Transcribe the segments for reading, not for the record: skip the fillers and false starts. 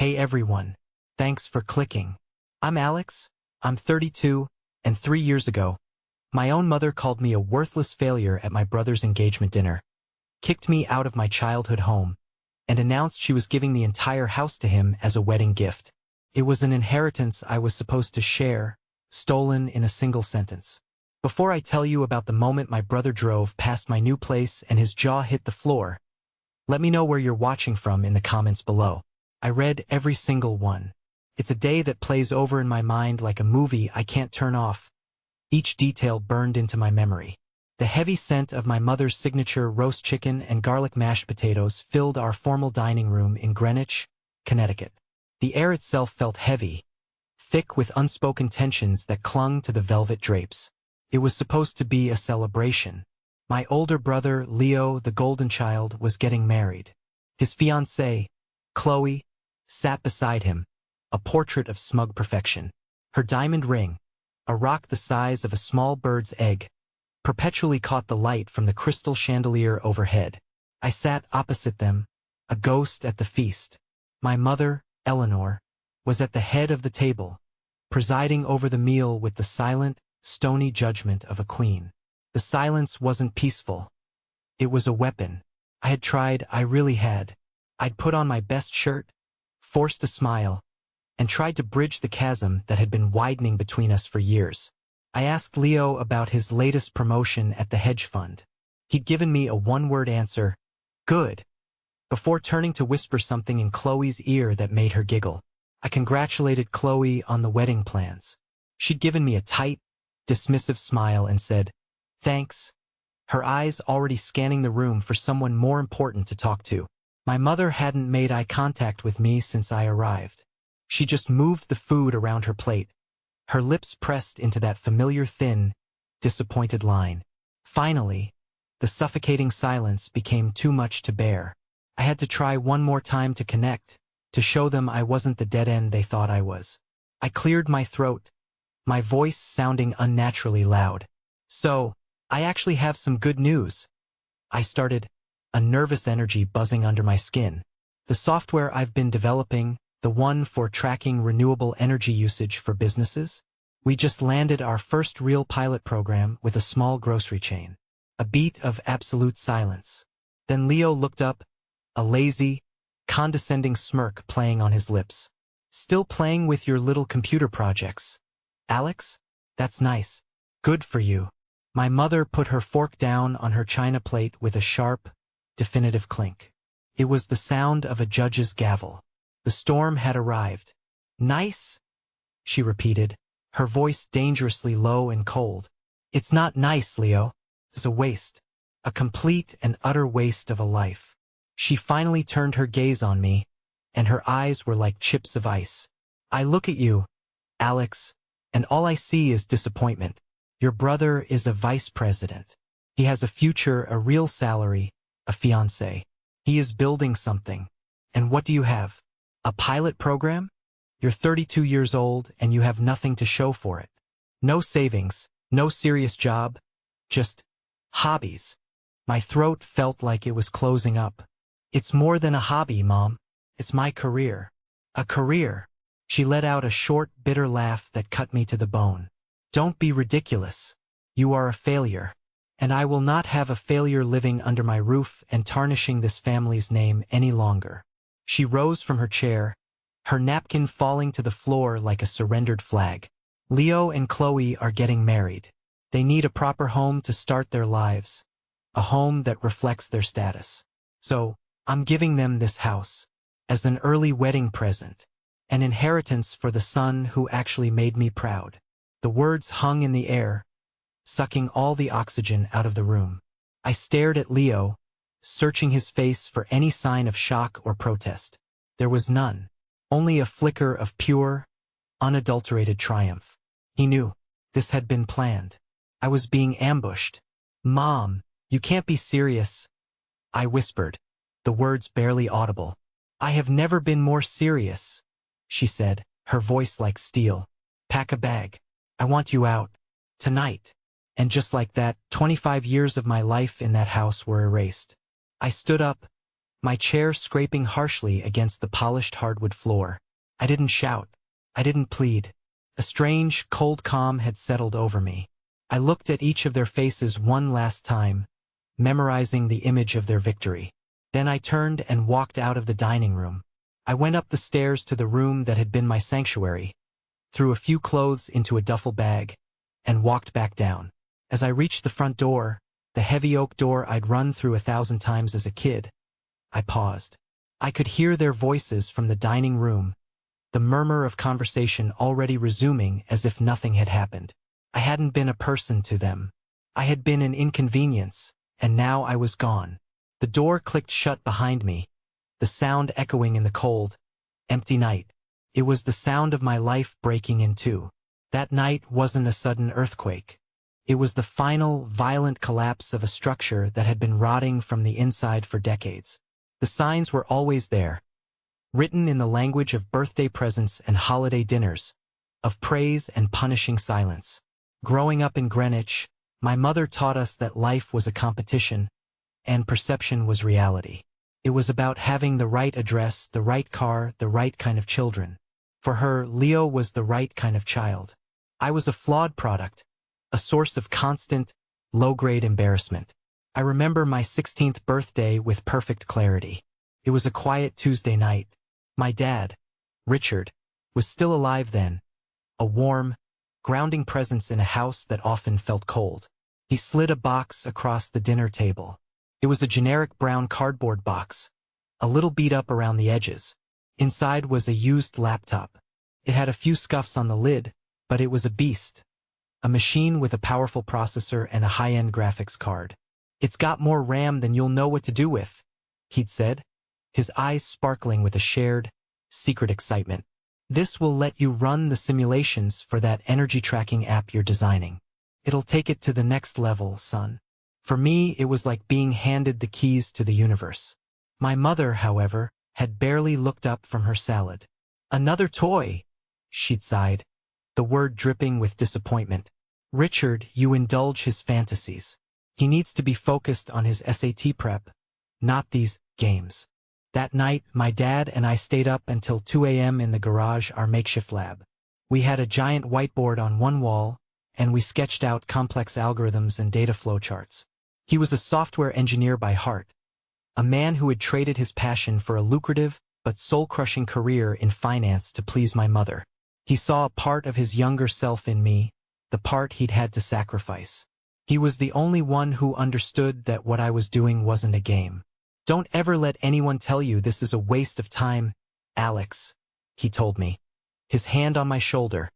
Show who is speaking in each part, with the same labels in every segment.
Speaker 1: Hey everyone. Thanks for clicking. I'm Alex. I'm 32, and 3 years ago, my own mother called me a worthless failure at my brother's engagement dinner, kicked me out of my childhood home, and announced she was giving the entire house to him as a wedding gift. It was an inheritance I was supposed to share, stolen in a single sentence. Before I tell you about the moment my brother drove past my new place and his jaw hit the floor, let me know where you're watching from in the comments below. I read every single one. It's a day that plays over in my mind like a movie I can't turn off. Each detail burned into my memory. The heavy scent of my mother's signature roast chicken and garlic mashed potatoes filled our formal dining room in Greenwich, Connecticut. The air itself felt heavy, thick with unspoken tensions that clung to the velvet drapes. It was supposed to be a celebration. My older brother, Leo, the golden child, was getting married. His fiancée, Chloe, sat beside him, a portrait of smug perfection. Her diamond ring, a rock the size of a small bird's egg, perpetually caught the light from the crystal chandelier overhead. I sat opposite them, a ghost at the feast. My mother, Eleanor, was at the head of the table, presiding over the meal with the silent, stony judgment of a queen. The silence wasn't peaceful. It was a weapon. I had tried, I really had. I'd put on my best shirt, forced a smile, and tried to bridge the chasm that had been widening between us for years. I asked Leo about his latest promotion at the hedge fund. He'd given me a one-word answer, "Good," before turning to whisper something in Chloe's ear that made her giggle. I congratulated Chloe on the wedding plans. She'd given me a tight, dismissive smile and said, "Thanks," her eyes already scanning the room for someone more important to talk to. My mother hadn't made eye contact with me since I arrived. She just moved the food around her plate, her lips pressed into that familiar thin, disappointed line. Finally, the suffocating silence became too much to bear. I had to try one more time to connect, to show them I wasn't the dead end they thought I was. I cleared my throat, my voice sounding unnaturally loud. "So, I actually have some good news," I started, a nervous energy buzzing under my skin. "The software I've been developing, the one for tracking renewable energy usage for businesses, we just landed our first real pilot program with a small grocery chain." A beat of absolute silence. Then Leo looked up, a lazy, condescending smirk playing on his lips. "Still playing with your little computer projects, Alex? That's nice. Good for you." My mother put her fork down on her china plate with a sharp, definitive clink. It was the sound of a judge's gavel. The storm had arrived. "Nice?" she repeated, her voice dangerously low and cold. "It's not nice, Leo. It's a waste. A complete and utter waste of a life." She finally turned her gaze on me, and her eyes were like chips of ice. "I look at you, Alex, and all I see is disappointment. Your brother is a vice president. He has a future, a real salary, a fiancé. He is building something. And what do you have? A pilot program? You're 32 years old and you have nothing to show for it. No savings, no serious job, just hobbies." My throat felt like it was closing up. "It's more than a hobby, Mom. It's my career." "A career?" She let out a short, bitter laugh that cut me to the bone. "Don't be ridiculous. You are a failure. And I will not have a failure living under my roof and tarnishing this family's name any longer." She rose from her chair, her napkin falling to the floor like a surrendered flag. "Leo and Chloe are getting married. They need a proper home to start their lives, a home that reflects their status. So, I'm giving them this house, as an early wedding present, an inheritance for the son who actually made me proud." The words hung in the air, sucking all the oxygen out of the room. I stared at Leo, searching his face for any sign of shock or protest. There was none, only a flicker of pure, unadulterated triumph. He knew. This had been planned. I was being ambushed. "Mom, you can't be serious," I whispered, the words barely audible. "I have never been more serious," she said, her voice like steel. "Pack a bag. I want you out. Tonight." And just like that, 25 years of my life in that house were erased. I stood up, my chair scraping harshly against the polished hardwood floor. I didn't shout. I didn't plead. A strange, cold calm had settled over me. I looked at each of their faces one last time, memorizing the image of their victory. Then I turned and walked out of the dining room. I went up the stairs to the room that had been my sanctuary, threw a few clothes into a duffel bag, and walked back down. As I reached the front door, the heavy oak door I'd run through 1,000 times as a kid, I paused. I could hear their voices from the dining room, the murmur of conversation already resuming as if nothing had happened. I hadn't been a person to them. I had been an inconvenience, and now I was gone. The door clicked shut behind me, the sound echoing in the cold, empty night. It was the sound of my life breaking in two. That night wasn't a sudden earthquake. It was the final, violent collapse of a structure that had been rotting from the inside for decades. The signs were always there, written in the language of birthday presents and holiday dinners, of praise and punishing silence. Growing up in Greenwich, my mother taught us that life was a competition, and perception was reality. It was about having the right address, the right car, the right kind of children. For her, Leo was the right kind of child. I was a flawed product, a source of constant, low-grade embarrassment. I remember my 16th birthday with perfect clarity. It was a quiet Tuesday night. My dad, Richard, was still alive then, a warm, grounding presence in a house that often felt cold. He slid a box across the dinner table. It was a generic brown cardboard box, a little beat up around the edges. Inside was a used laptop. It had a few scuffs on the lid, but it was a beast. A machine with a powerful processor and a high-end graphics card. "It's got more RAM than you'll know what to do with," he'd said, his eyes sparkling with a shared, secret excitement. "This will let you run the simulations for that energy tracking app you're designing. It'll take it to the next level, son." For me, it was like being handed the keys to the universe. My mother, however, had barely looked up from her salad. "Another toy," she'd sighed, the word dripping with disappointment. "Richard, you indulge his fantasies. He needs to be focused on his SAT prep, not these games." That night, my dad and I stayed up until 2 a.m. in the garage, our makeshift lab. We had a giant whiteboard on one wall, and we sketched out complex algorithms and data flow charts. He was a software engineer by heart, a man who had traded his passion for a lucrative but soul-crushing career in finance to please my mother. He saw a part of his younger self in me, the part he'd had to sacrifice. He was the only one who understood that what I was doing wasn't a game. "Don't ever let anyone tell you this is a waste of time, Alex," he told me, his hand on my shoulder,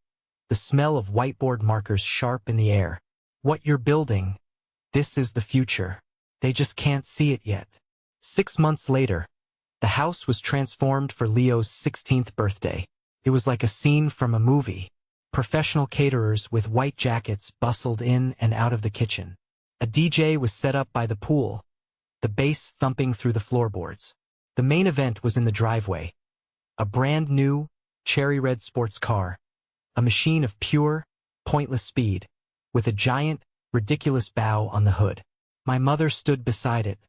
Speaker 1: the smell of whiteboard markers sharp in the air. "What you're building, this is the future. They just can't see it yet." 6 months later, the house was transformed for Leo's 16th birthday. It was like a scene from a movie. Professional caterers with white jackets bustled in and out of the kitchen. A DJ was set up by the pool, the bass thumping through the floorboards. The main event was in the driveway. A brand new, cherry red sports car, a machine of pure, pointless speed, with a giant, ridiculous bow on the hood. My mother stood beside it,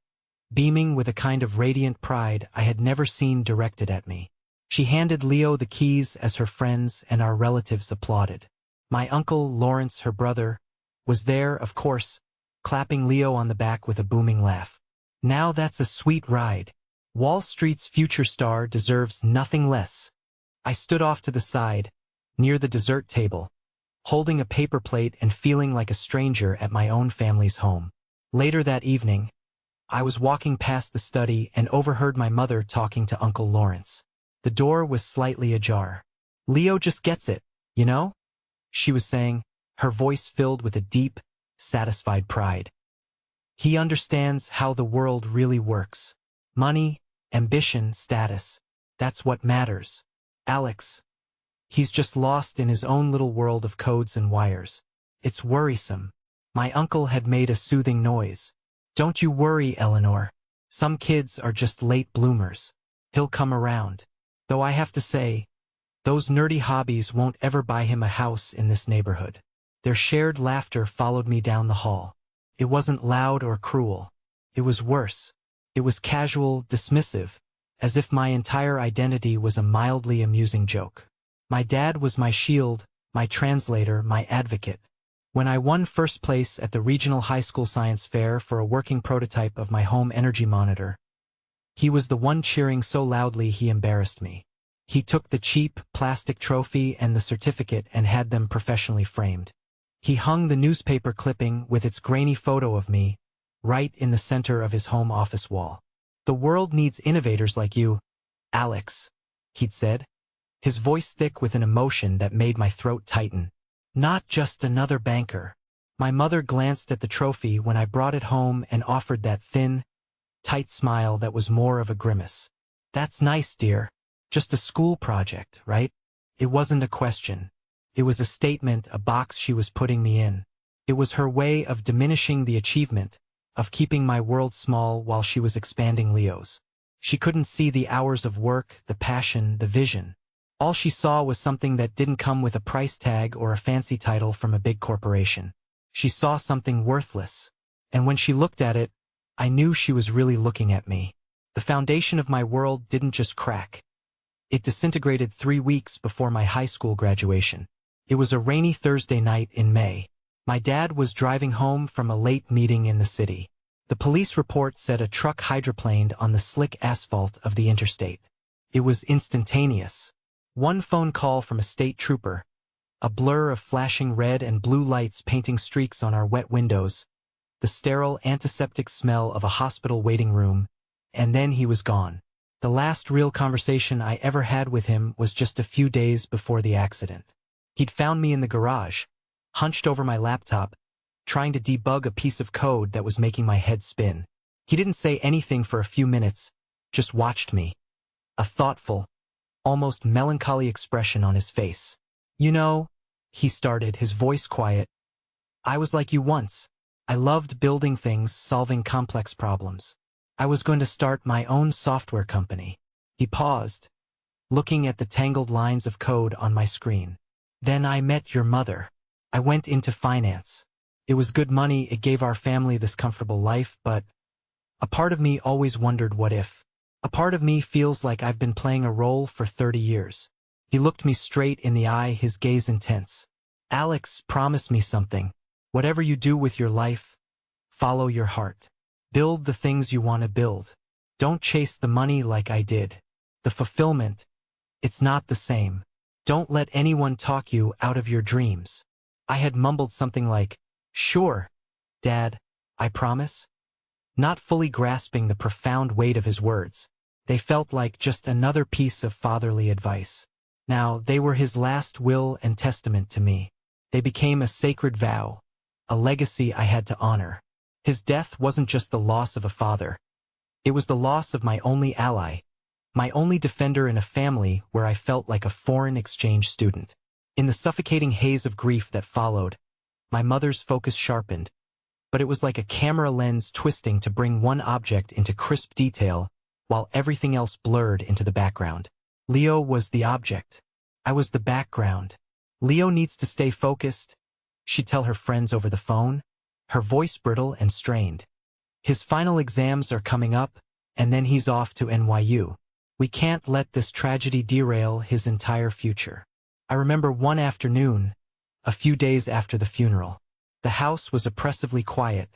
Speaker 1: beaming with a kind of radiant pride I had never seen directed at me. She handed Leo the keys as her friends and our relatives applauded. My uncle Lawrence, her brother, was there, of course, clapping Leo on the back with a booming laugh. "Now that's a sweet ride. Wall Street's future star deserves nothing less." I stood off to the side, near the dessert table, holding a paper plate and feeling like a stranger at my own family's home. Later that evening, I was walking past the study and overheard my mother talking to Uncle Lawrence. The door was slightly ajar. "Leo just gets it, you know?" she was saying, her voice filled with a deep, satisfied pride. "He understands how the world really works. Money, ambition, status. That's what matters. Alex, he's just lost in his own little world of codes and wires. It's worrisome." My uncle had made a soothing noise. "Don't you worry, Eleanor. Some kids are just late bloomers. He'll come around. Though I have to say, those nerdy hobbies won't ever buy him a house in this neighborhood." Their shared laughter followed me down the hall. It wasn't loud or cruel. It was worse. It was casual, dismissive, as if my entire identity was a mildly amusing joke. My dad was my shield, my translator, my advocate. When I won first place at the regional high school science fair for a working prototype of my home energy monitor, he was the one cheering so loudly he embarrassed me. He took the cheap, plastic trophy and the certificate and had them professionally framed. He hung the newspaper clipping with its grainy photo of me right in the center of his home office wall. "The world needs innovators like you, Alex," he'd said, his voice thick with an emotion that made my throat tighten. "Not just another banker." My mother glanced at the trophy when I brought it home and offered that thin, tight smile that was more of a grimace. "That's nice, dear. Just a school project, right?" It wasn't a question. It was a statement, a box she was putting me in. It was her way of diminishing the achievement, of keeping my world small while she was expanding Leo's. She couldn't see the hours of work, the passion, the vision. All she saw was something that didn't come with a price tag or a fancy title from a big corporation. She saw something worthless. And when she looked at it, I knew she was really looking at me. The foundation of my world didn't just crack. It disintegrated 3 weeks before my high school graduation. It was a rainy Thursday night in May. My dad was driving home from a late meeting in the city. The police report said a truck hydroplaned on the slick asphalt of the interstate. It was instantaneous. One phone call from a state trooper, a blur of flashing red and blue lights painting streaks on our wet windows, the sterile antiseptic smell of a hospital waiting room, and then he was gone. The last real conversation I ever had with him was just a few days before the accident. He'd found me in the garage, hunched over my laptop, trying to debug a piece of code that was making my head spin. He didn't say anything for a few minutes, just watched me. A thoughtful, almost melancholy expression on his face. "You know," he started, his voice quiet, "I was like you once. I loved building things, solving complex problems. I was going to start my own software company." He paused, looking at the tangled lines of code on my screen. "Then I met your mother. I went into finance. It was good money, it gave our family this comfortable life, but a part of me always wondered what if. A part of me feels like I've been playing a role for 30 years. He looked me straight in the eye, his gaze intense. "Alex, promise me something. Whatever you do with your life, follow your heart. Build the things you want to build. Don't chase the money like I did. The fulfillment, it's not the same. Don't let anyone talk you out of your dreams." I had mumbled something like, "Sure, Dad, I promise," not fully grasping the profound weight of his words. They felt like just another piece of fatherly advice. Now, they were his last will and testament to me. They became a sacred vow, a legacy I had to honor. His death wasn't just the loss of a father. It was the loss of my only ally, my only defender in a family where I felt like a foreign exchange student. In the suffocating haze of grief that followed, my mother's focus sharpened, but it was like a camera lens twisting to bring one object into crisp detail while everything else blurred into the background. Leo was the object. I was the background. "Leo needs to stay focused," she'd tell her friends over the phone, her voice brittle and strained. "His final exams are coming up, and then he's off to NYU. We can't let this tragedy derail his entire future." I remember one afternoon, a few days after the funeral. The house was oppressively quiet,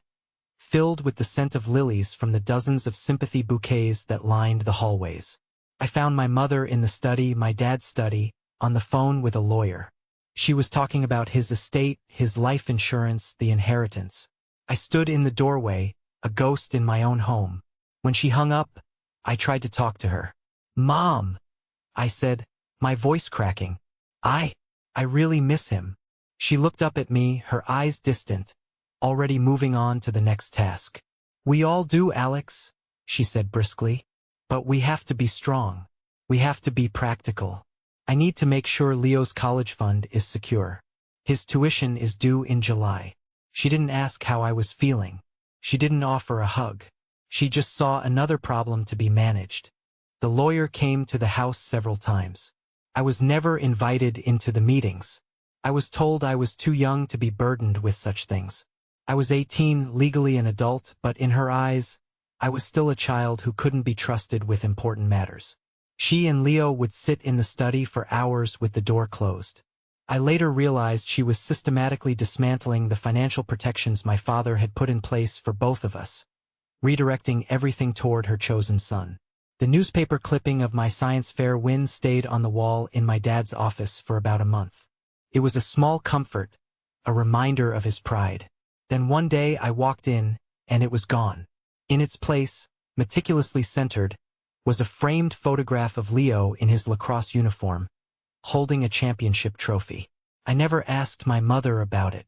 Speaker 1: filled with the scent of lilies from the dozens of sympathy bouquets that lined the hallways. I found my mother in the study, my dad's study, on the phone with a lawyer. She was talking about his estate, his life insurance, the inheritance. I stood in the doorway, a ghost in my own home. When she hung up, I tried to talk to her. "Mom," I said, my voice cracking. I really miss him." She looked up at me, her eyes distant, already moving on to the next task. "We all do, Alex," she said briskly. "But we have to be strong. We have to be practical. I need to make sure Leo's college fund is secure. His tuition is due in July." She didn't ask how I was feeling. She didn't offer a hug. She just saw another problem to be managed. The lawyer came to the house several times. I was never invited into the meetings. I was told I was too young to be burdened with such things. I was 18, legally an adult, but in her eyes, I was still a child who couldn't be trusted with important matters. She and Leo would sit in the study for hours with the door closed. I later realized she was systematically dismantling the financial protections my father had put in place for both of us, redirecting everything toward her chosen son. The newspaper clipping of my science fair win stayed on the wall in my dad's office for about a month. It was a small comfort, a reminder of his pride. Then one day I walked in, and it was gone. In its place, meticulously centered, was a framed photograph of Leo in his lacrosse uniform, holding a championship trophy. I never asked my mother about it.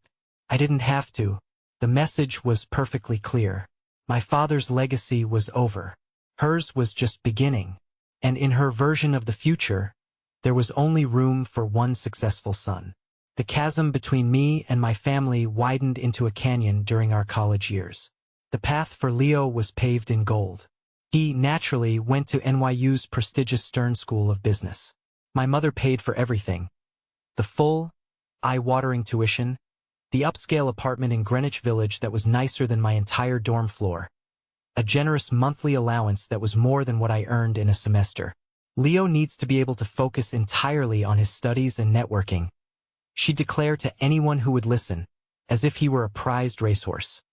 Speaker 1: I didn't have to. The message was perfectly clear. My father's legacy was over. Hers was just beginning. And in her version of the future, there was only room for one successful son. The chasm between me and my family widened into a canyon during our college years. The path for Leo was paved in gold. He, naturally, went to NYU's prestigious Stern School of Business. My mother paid for everything. The full, eye-watering tuition, the upscale apartment in Greenwich Village that was nicer than my entire dorm floor, a generous monthly allowance that was more than what I earned in a semester. Leo needs to be able to focus entirely on his studies and networking, she declared to anyone who would listen, as if he were a prized racehorse.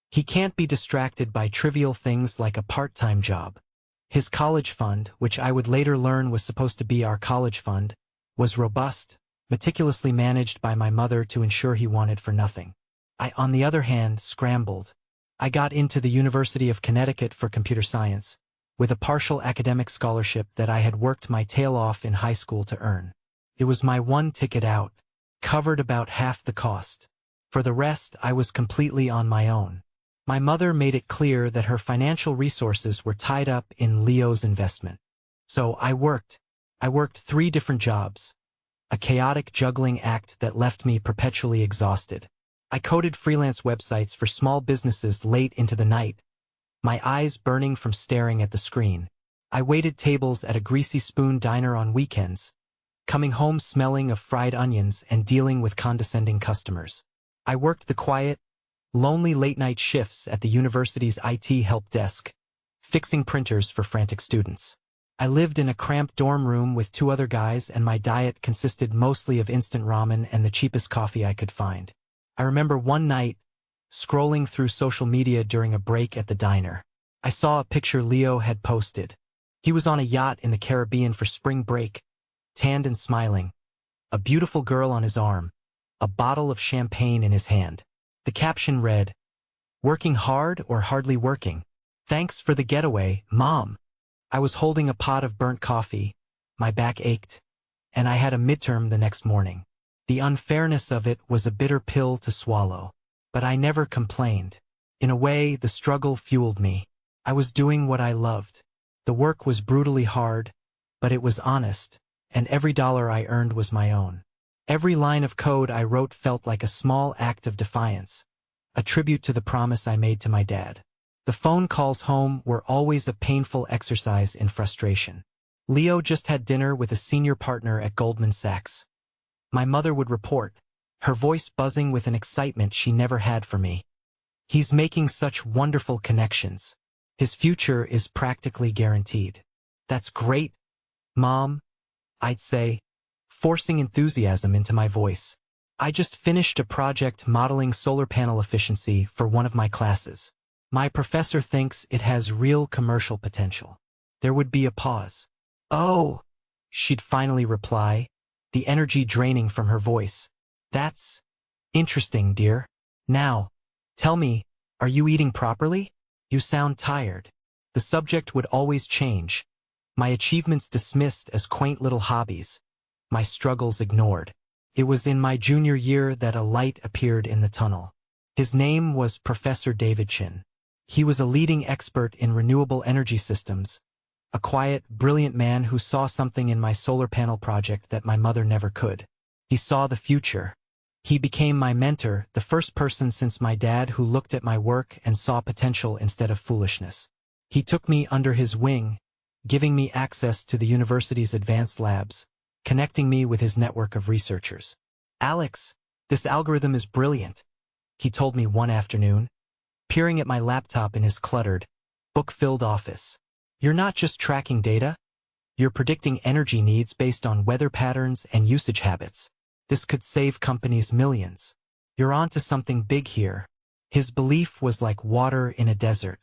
Speaker 1: He can't be distracted by trivial things like a part-time job. His college fund, which I would later learn was supposed to be our college fund, was robust, meticulously managed by my mother to ensure he wanted for nothing. I, on the other hand, scrambled. I got into the University of Connecticut for computer science, with a partial academic scholarship that I had worked my tail off in high school to earn. It was my one ticket out, covered about half the cost. For the rest, I was completely on my own. My mother made it clear that her financial resources were tied up in Leo's investment. So I worked. I worked 3 different jobs, a chaotic juggling act that left me perpetually exhausted. I coded freelance websites for small businesses late into the night, my eyes burning from staring at the screen. I waited tables at a greasy spoon diner on weekends, coming home smelling of fried onions and dealing with condescending customers. I worked the quiet, lonely late-night shifts at the university's IT help desk, fixing printers for frantic students. I lived in a cramped dorm room with 2 other guys, and my diet consisted mostly of instant ramen and the cheapest coffee I could find. I remember one night, scrolling through social media during a break at the diner. I saw a picture Leo had posted. He was on a yacht in the Caribbean for spring break, tanned and smiling, a beautiful girl on his arm, a bottle of champagne in his hand. The caption read, "Working hard or hardly working? Thanks for the getaway, Mom." I was holding a pot of burnt coffee, my back ached, and I had a midterm the next morning. The unfairness of it was a bitter pill to swallow. But I never complained. In a way, the struggle fueled me. I was doing what I loved. The work was brutally hard, but it was honest, and every dollar I earned was my own. Every line of code I wrote felt like a small act of defiance, a tribute to the promise I made to my dad. The phone calls home were always a painful exercise in frustration. Leo just had dinner with a senior partner at Goldman Sachs. My mother would report, her voice buzzing with an excitement she never had for me. "He's making such wonderful connections. His future is practically guaranteed." "That's great, Mom," I'd say, forcing enthusiasm into my voice. "I just finished a project modeling solar panel efficiency for one of my classes. My professor thinks it has real commercial potential." There would be a pause. "Oh," she'd finally reply, the energy draining from her voice. "That's interesting, dear. Now, tell me, are you eating properly? You sound tired." The subject would always change, my achievements dismissed as quaint little hobbies, my struggles ignored. It was in my junior year that a light appeared in the tunnel. His name was Professor Davidson. He was a leading expert in renewable energy systems, a quiet, brilliant man who saw something in my solar panel project that my mother never could. He saw the future. He became my mentor, the first person since my dad who looked at my work and saw potential instead of foolishness. He took me under his wing, giving me access to the university's advanced labs, connecting me with his network of researchers. "Alex, this algorithm is brilliant," he told me one afternoon, peering at my laptop in his cluttered, book-filled office. You're not just tracking data, you're predicting energy needs based on weather patterns and usage habits. This could save companies millions. You're onto something big here. His belief was like water in a desert.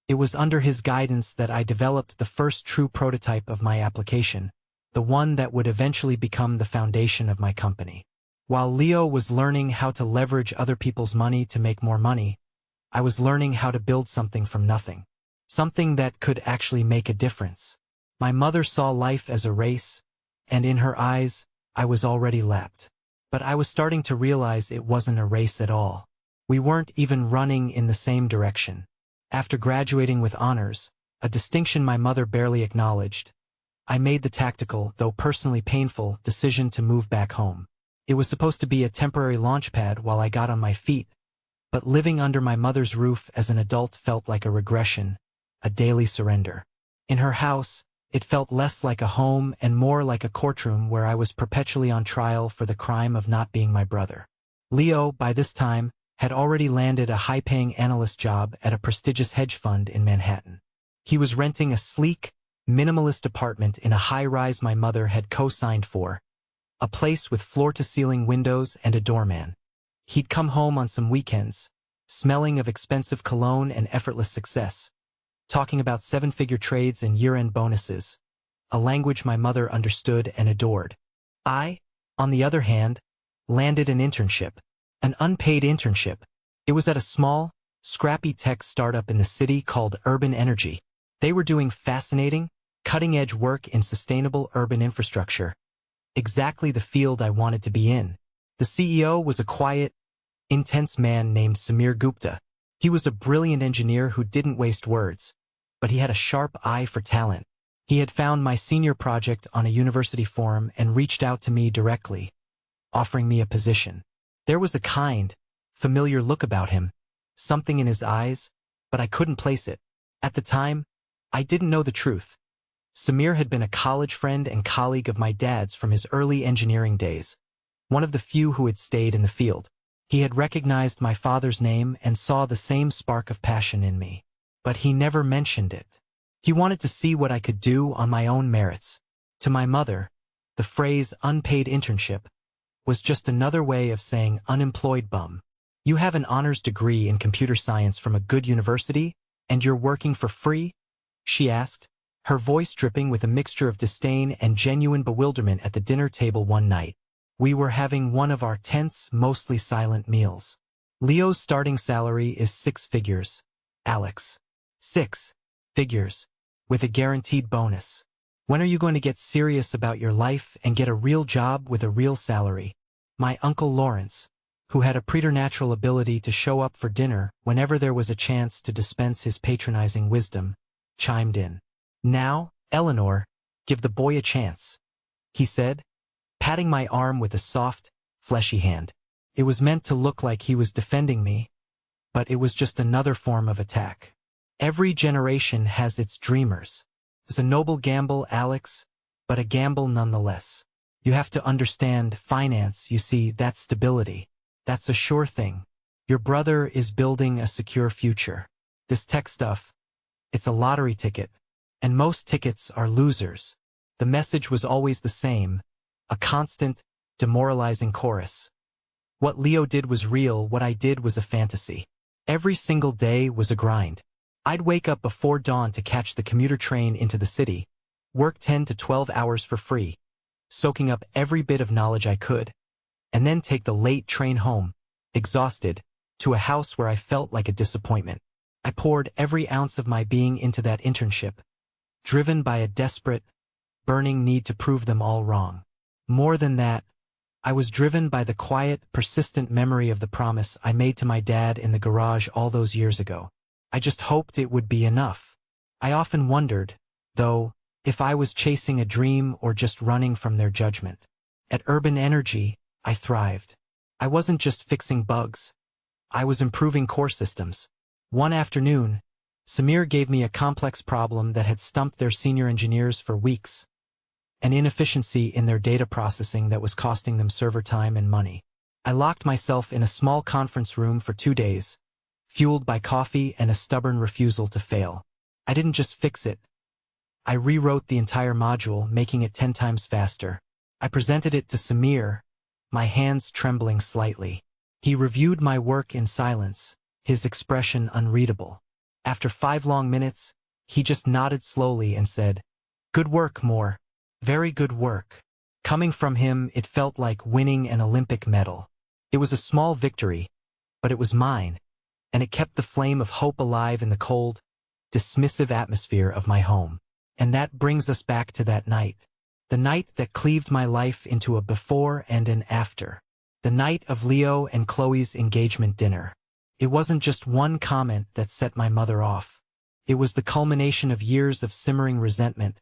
Speaker 1: It was under his guidance that I developed the first true prototype of my application, the one that would eventually become the foundation of my company. While Leo was learning how to leverage other people's money to make more money, I was learning how to build something from nothing. Something that could actually make a difference. My mother saw life as a race, and in her eyes, I was already lapped. But I was starting to realize it wasn't a race at all. We weren't even running in the same direction. After graduating with honors, a distinction my mother barely acknowledged, I made the tactical, though personally painful, decision to move back home. It was supposed to be a temporary launchpad while I got on my feet, but living under my mother's roof as an adult felt like a regression, a daily surrender. In her house, it felt less like a home and more like a courtroom where I was perpetually on trial for the crime of not being my brother. Leo, by this time, had already landed a high-paying analyst job at a prestigious hedge fund in Manhattan. He was renting a sleek, minimalist apartment in a high-rise my mother had co-signed for, a place with floor-to-ceiling windows and a doorman. He'd come home on some weekends, smelling of expensive cologne and effortless success, talking about seven-figure trades and year-end bonuses, a language my mother understood and adored. I, on the other hand, landed an internship, an unpaid internship. It was at a small, scrappy tech startup in the city called Urban Energy. They were doing fascinating, cutting-edge work in sustainable urban infrastructure. Exactly the field I wanted to be in. The CEO was a quiet, intense man named Samir Gupta. He was a brilliant engineer who didn't waste words, but he had a sharp eye for talent. He had found my senior project on a university forum and reached out to me directly, offering me a position. There was a kind, familiar look about him, something in his eyes, but I couldn't place it. At the time, I didn't know the truth. Samir had been a college friend and colleague of my dad's from his early engineering days, one of the few who had stayed in the field. He had recognized my father's name and saw the same spark of passion in me. But he never mentioned it. He wanted to see what I could do on my own merits. To my mother, the phrase unpaid internship was just another way of saying unemployed bum. You have an honors degree in computer science from a good university, and you're working for free? She asked, her voice dripping with a mixture of disdain and genuine bewilderment at the dinner table one night. We were having one of our tense, mostly silent meals. Leo's starting salary is 6 figures. Alex. 6 figures. With a guaranteed bonus. When are you going to get serious about your life and get a real job with a real salary? My Uncle Lawrence, who had a preternatural ability to show up for dinner whenever there was a chance to dispense his patronizing wisdom, chimed in. Now, Eleanor, give the boy a chance, he said, patting my arm with a soft, fleshy hand. It was meant to look like he was defending me, but it was just another form of attack. Every generation has its dreamers. It's a noble gamble, Alex, but a gamble nonetheless. You have to understand finance, you see, that's stability. That's a sure thing. Your brother is building a secure future. This tech stuff, it's a lottery ticket, and most tickets are losers. The message was always the same, a constant, demoralizing chorus. What Leo did was real, what I did was a fantasy. Every single day was a grind. I'd wake up before dawn to catch the commuter train into the city, work 10 to 12 hours for free, soaking up every bit of knowledge I could, and then take the late train home, exhausted, to a house where I felt like a disappointment. I poured every ounce of my being into that internship, driven by a desperate, burning need to prove them all wrong. More than that, I was driven by the quiet, persistent memory of the promise I made to my dad in the garage all those years ago. I just hoped it would be enough. I often wondered, though, if I was chasing a dream or just running from their judgment. At Urban Energy, I thrived. I wasn't just fixing bugs. I was improving core systems. One afternoon, Samir gave me a complex problem that had stumped their senior engineers for weeks. An inefficiency in their data processing that was costing them server time and money. I locked myself in a small conference room for 2 days, fueled by coffee and a stubborn refusal to fail. I didn't just fix it. I rewrote the entire module, making it 10 times faster. I presented it to Samir, my hands trembling slightly. He reviewed my work in silence, his expression unreadable. After 5 long minutes, he just nodded slowly and said, "Good work, Moore. Very good work." Coming from him, it felt like winning an Olympic medal. It was a small victory, but it was mine, and it kept the flame of hope alive in the cold, dismissive atmosphere of my home. And that brings us back to that night. The night that cleaved my life into a before and an after. The night of Leo and Chloe's engagement dinner. It wasn't just one comment that set my mother off. It was the culmination of years of simmering resentment,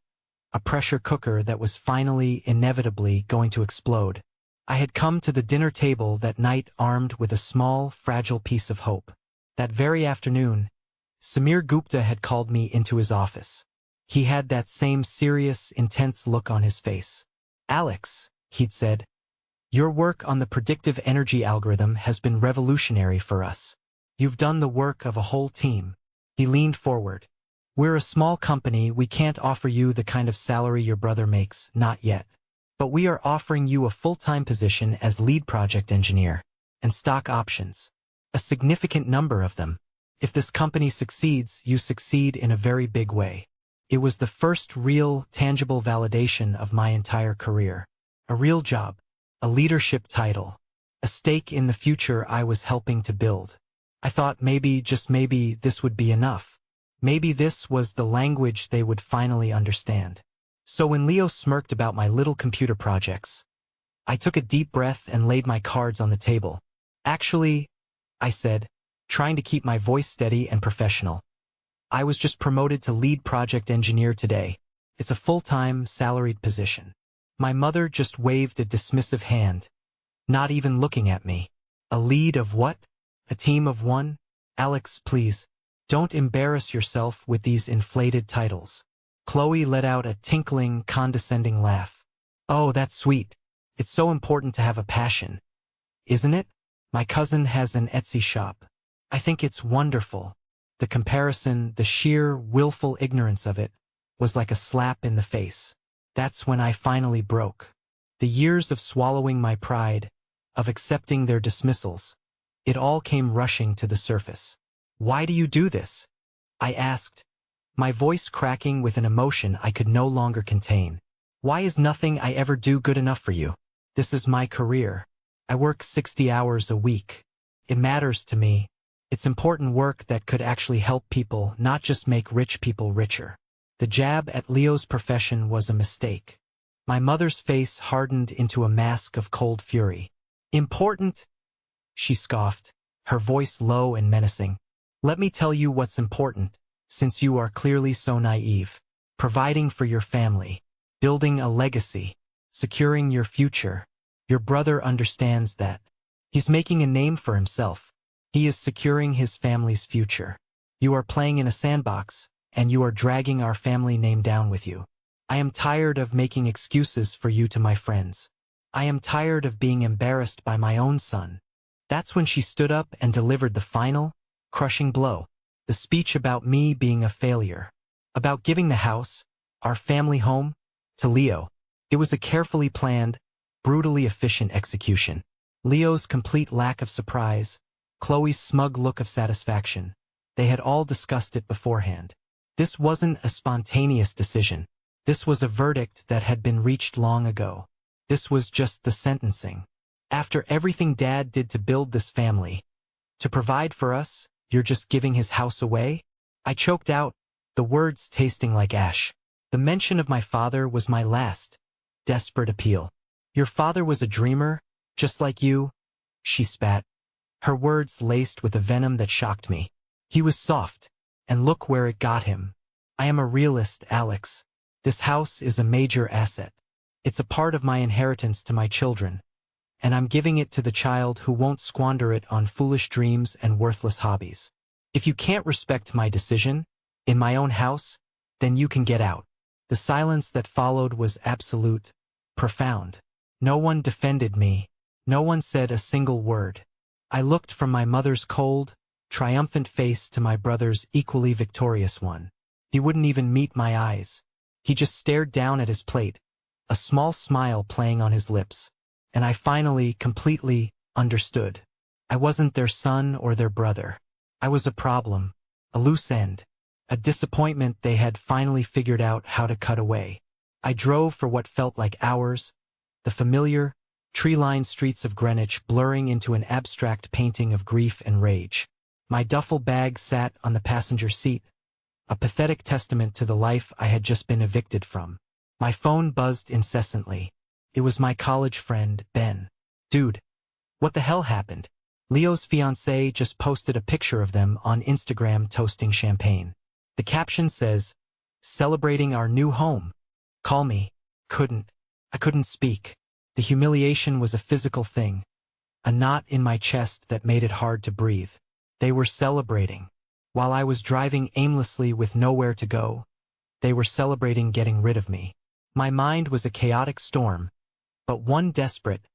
Speaker 1: a pressure cooker that was finally, inevitably, going to explode. I had come to the dinner table that night armed with a small, fragile piece of hope. That very afternoon, Samir Gupta had called me into his office. He had that same serious, intense look on his face. "Alex," he'd said, "your work on the predictive energy algorithm has been revolutionary for us. You've done the work of a whole team." He leaned forward. "We're a small company, we can't offer you the kind of salary your brother makes, not yet. But we are offering you a full-time position as lead project engineer, and stock options. A significant number of them. If this company succeeds, you succeed in a very big way." It was the first real, tangible validation of my entire career. A real job, a leadership title, a stake in the future I was helping to build. I thought maybe, just maybe, this would be enough. Maybe this was the language they would finally understand. So when Leo smirked about my little computer projects, I took a deep breath and laid my cards on the table. "Actually," I said, trying to keep my voice steady and professional, "I was just promoted to lead project engineer today. It's a full-time, salaried position." My mother just waved a dismissive hand, not even looking at me. "A lead of what? A team of one? Alex, please, don't embarrass yourself with these inflated titles." Chloe let out a tinkling, condescending laugh. "Oh, that's sweet. It's so important to have a passion, isn't it? My cousin has an Etsy shop. I think it's wonderful." The comparison, the sheer, willful ignorance of it, was like a slap in the face. That's when I finally broke. The years of swallowing my pride, of accepting their dismissals, it all came rushing to the surface. "Why do you do this?" I asked, my voice cracking with an emotion I could no longer contain. "Why is nothing I ever do good enough for you? This is my career. I work 60 hours a week. It matters to me. It's important work that could actually help people, not just make rich people richer." The jab at Leo's profession was a mistake. My mother's face hardened into a mask of cold fury. "Important?" she scoffed, her voice low and menacing. "Let me tell you what's important, since you are clearly so naive. Providing for your family, building a legacy, securing your future. Your brother understands that. He's making a name for himself. He is securing his family's future. You are playing in a sandbox, and you are dragging our family name down with you. I am tired of making excuses for you to my friends. I am tired of being embarrassed by my own son." That's when she stood up and delivered the final, crushing blow. The speech about me being a failure. About giving the house, our family home, to Leo. It was a carefully planned, brutally efficient execution. Leo's complete lack of surprise, Chloe's smug look of satisfaction. They had all discussed it beforehand. This wasn't a spontaneous decision. This was a verdict that had been reached long ago. This was just the sentencing. After everything Dad did to build this family, to provide for us, you're just giving his house away? I choked out, the words tasting like ash. The mention of my father was my last, desperate appeal. "Your father was a dreamer, just like you," she spat, her words laced with a venom that shocked me. "He was soft, and look where it got him. I am a realist, Alex. This house is a major asset. It's a part of my inheritance to my children, and I'm giving it to the child who won't squander it on foolish dreams and worthless hobbies. If you can't respect my decision, in my own house, then you can get out." The silence that followed was absolute, profound. No one defended me. No one said a single word. I looked from my mother's cold, triumphant face to my brother's equally victorious one. He wouldn't even meet my eyes. He just stared down at his plate, a small smile playing on his lips. And I finally, completely, understood. I wasn't their son or their brother. I was a problem, a loose end, a disappointment they had finally figured out how to cut away. I drove for what felt like hours, the familiar, tree-lined streets of Greenwich blurring into an abstract painting of grief and rage. My duffel bag sat on the passenger seat, a pathetic testament to the life I had just been evicted from. My phone buzzed incessantly. It was my college friend, Ben. Dude, what the hell happened? Leo's fiancée just posted a picture of them on Instagram toasting champagne. The caption says, "Celebrating our new home. Call me." I couldn't speak. The humiliation was a physical thing, a knot in my chest that made it hard to breathe. They were celebrating. While I was driving aimlessly with nowhere to go, they were celebrating getting rid of me. My mind was a chaotic storm, but one desperate,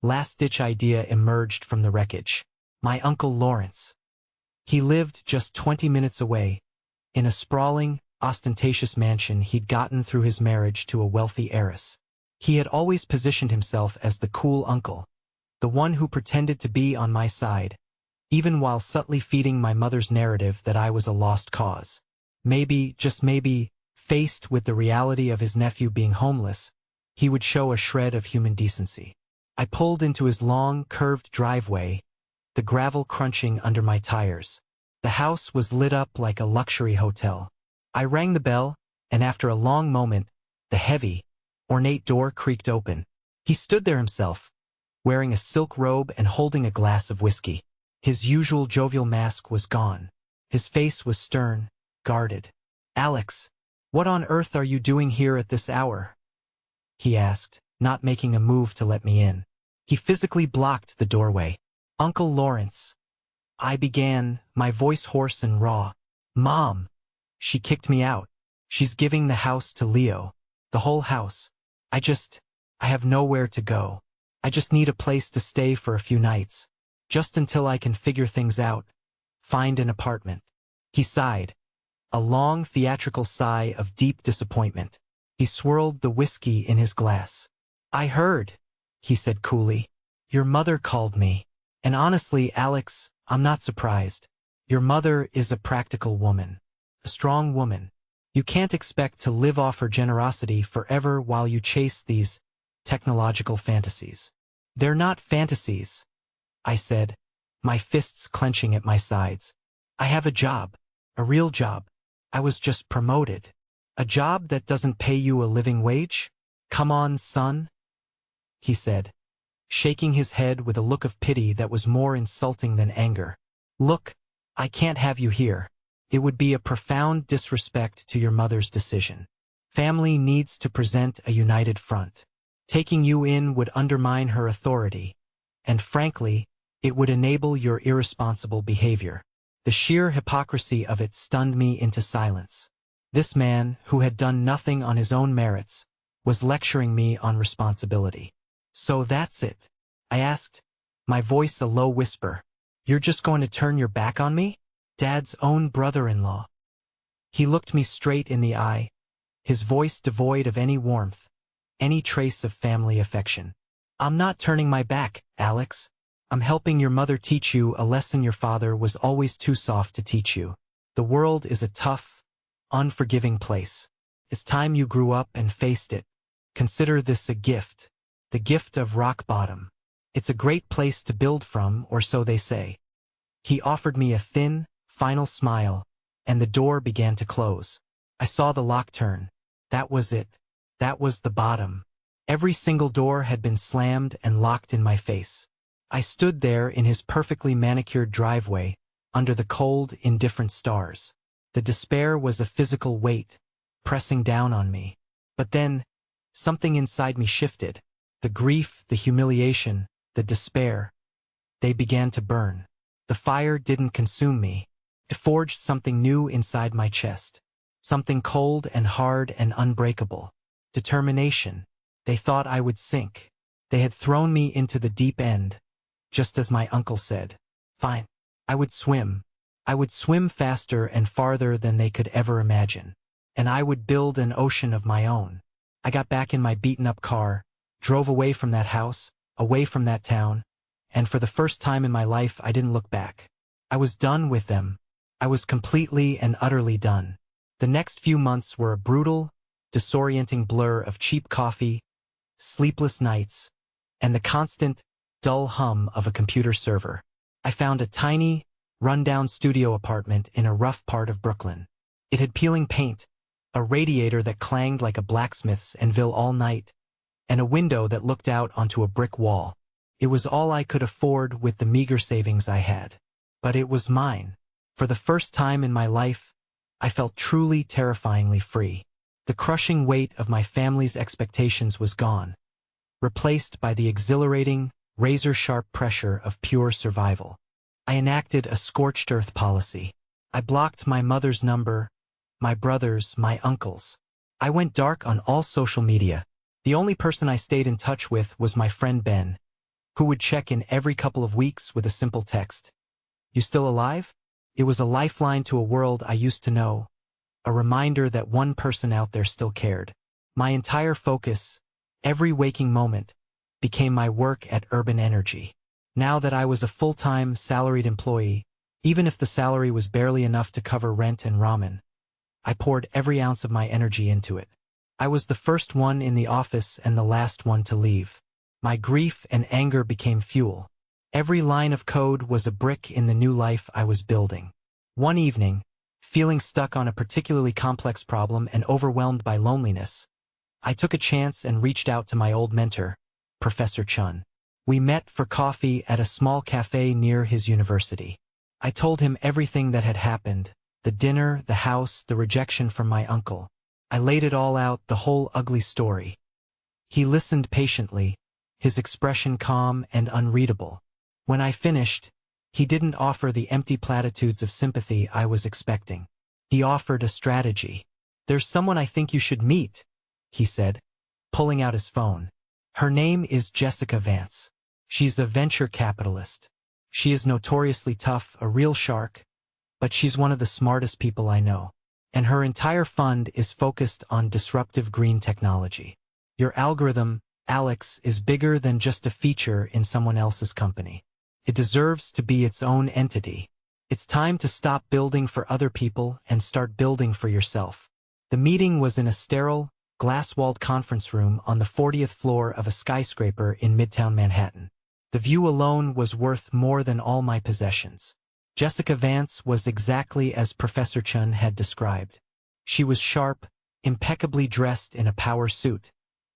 Speaker 1: last-ditch idea emerged from the wreckage. My Uncle Lawrence. He lived just 20 minutes away, in a sprawling, ostentatious mansion he'd gotten through his marriage to a wealthy heiress. He had always positioned himself as the cool uncle, the one who pretended to be on my side, even while subtly feeding my mother's narrative that I was a lost cause. Maybe, just maybe, faced with the reality of his nephew being homeless, he would show a shred of human decency. I pulled into his long, curved driveway, the gravel crunching under my tires. The house was lit up like a luxury hotel. I rang the bell, and after a long moment, the heavy, ornate door creaked open. He stood there himself, wearing a silk robe and holding a glass of whiskey. His usual jovial mask was gone. His face was stern, guarded. "Alex, what on earth are you doing here at this hour?" he asked, not making a move to let me in. He physically blocked the doorway. "Uncle Lawrence," I began, my voice hoarse and raw. "Mom, she kicked me out. She's giving the house to Leo. The whole house. I have nowhere to go. I just need a place to stay for a few nights. Just until I can figure things out. Find an apartment." He sighed. A long theatrical sigh of deep disappointment. He swirled the whiskey in his glass. "I heard," he said coolly. "Your mother called me. And honestly, Alex, I'm not surprised. Your mother is a practical woman. A strong woman. You can't expect to live off her generosity forever while you chase these technological fantasies." "They're not fantasies," I said, my fists clenching at my sides. "I have a job. A real job. I was just promoted. A job that doesn't pay you a living wage? Come on, son," he said, shaking his head with a look of pity that was more insulting than anger. "Look, I can't have you here. It would be a profound disrespect to your mother's decision. Family needs to present a united front. Taking you in would undermine her authority, and frankly, it would enable your irresponsible behavior." The sheer hypocrisy of it stunned me into silence. This man, who had done nothing on his own merits, was lecturing me on responsibility. "So that's it?" I asked, my voice a low whisper. "You're just going to turn your back on me? Dad's own brother-in-law." He looked me straight in the eye, his voice devoid of any warmth, any trace of family affection. "I'm not turning my back, Alex. I'm helping your mother teach you a lesson your father was always too soft to teach you. The world is a tough, unforgiving place. It's time you grew up and faced it. Consider this a gift, the gift of rock bottom. It's a great place to build from, or so they say." He offered me a thin, final smile, and the door began to close. I saw the lock turn. That was it. That was the bottom. Every single door had been slammed and locked in my face. I stood there in his perfectly manicured driveway, under the cold, indifferent stars. The despair was a physical weight, pressing down on me. But then, something inside me shifted. The grief, the humiliation, the despair. They began to burn. The fire didn't consume me. It forged something new inside my chest. Something cold and hard and unbreakable. Determination. They thought I would sink. They had thrown me into the deep end, just as my uncle said. Fine. I would swim. I would swim faster and farther than they could ever imagine. and I would build an ocean of my own. I got back in my beaten-up car, drove away from that house, away from that town, and for the first time in my life I didn't look back. I was done with them. I was completely and utterly done. The next few months were a brutal, disorienting blur of cheap coffee, sleepless nights, and the constant, dull hum of a computer server. I found a tiny, run-down studio apartment in a rough part of Brooklyn. It had peeling paint, a radiator that clanged like a blacksmith's anvil all night, and a window that looked out onto a brick wall. It was all I could afford with the meager savings I had. But it was mine. For the first time in my life, I felt truly terrifyingly free. The crushing weight of my family's expectations was gone, replaced by the exhilarating, razor-sharp pressure of pure survival. I enacted a scorched earth policy. I blocked my mother's number, my brother's, my uncle's. I went dark on all social media. The only person I stayed in touch with was my friend Ben, who would check in every couple of weeks with a simple text. "You still alive?" It was a lifeline to a world I used to know, a reminder that one person out there still cared. My entire focus, every waking moment, became my work at Urban Energy. Now that I was a full-time, salaried employee, even if the salary was barely enough to cover rent and ramen, I poured every ounce of my energy into it. I was the first one in the office and the last one to leave. My grief and anger became fuel. Every line of code was a brick in the new life I was building. One evening, feeling stuck on a particularly complex problem and overwhelmed by loneliness, I took a chance and reached out to my old mentor, Professor Chun. We met for coffee at a small cafe near his university. I told him everything that had happened, the dinner, the house, the rejection from my uncle. I laid it all out, the whole ugly story. He listened patiently, his expression calm and unreadable. When I finished, he didn't offer the empty platitudes of sympathy I was expecting. He offered a strategy. "There's someone I think you should meet," he said, pulling out his phone. "Her name is Jessica Vance. She's a venture capitalist. She is notoriously tough, a real shark, but she's one of the smartest people I know. And her entire fund is focused on disruptive green technology. Your algorithm, Alex, is bigger than just a feature in someone else's company. It deserves to be its own entity. It's time to stop building for other people and start building for yourself." The meeting was in a sterile, glass-walled conference room on the 40th floor of a skyscraper in Midtown Manhattan. The view alone was worth more than all my possessions. Jessica Vance was exactly as Professor Chun had described. She was sharp, impeccably dressed in a power suit,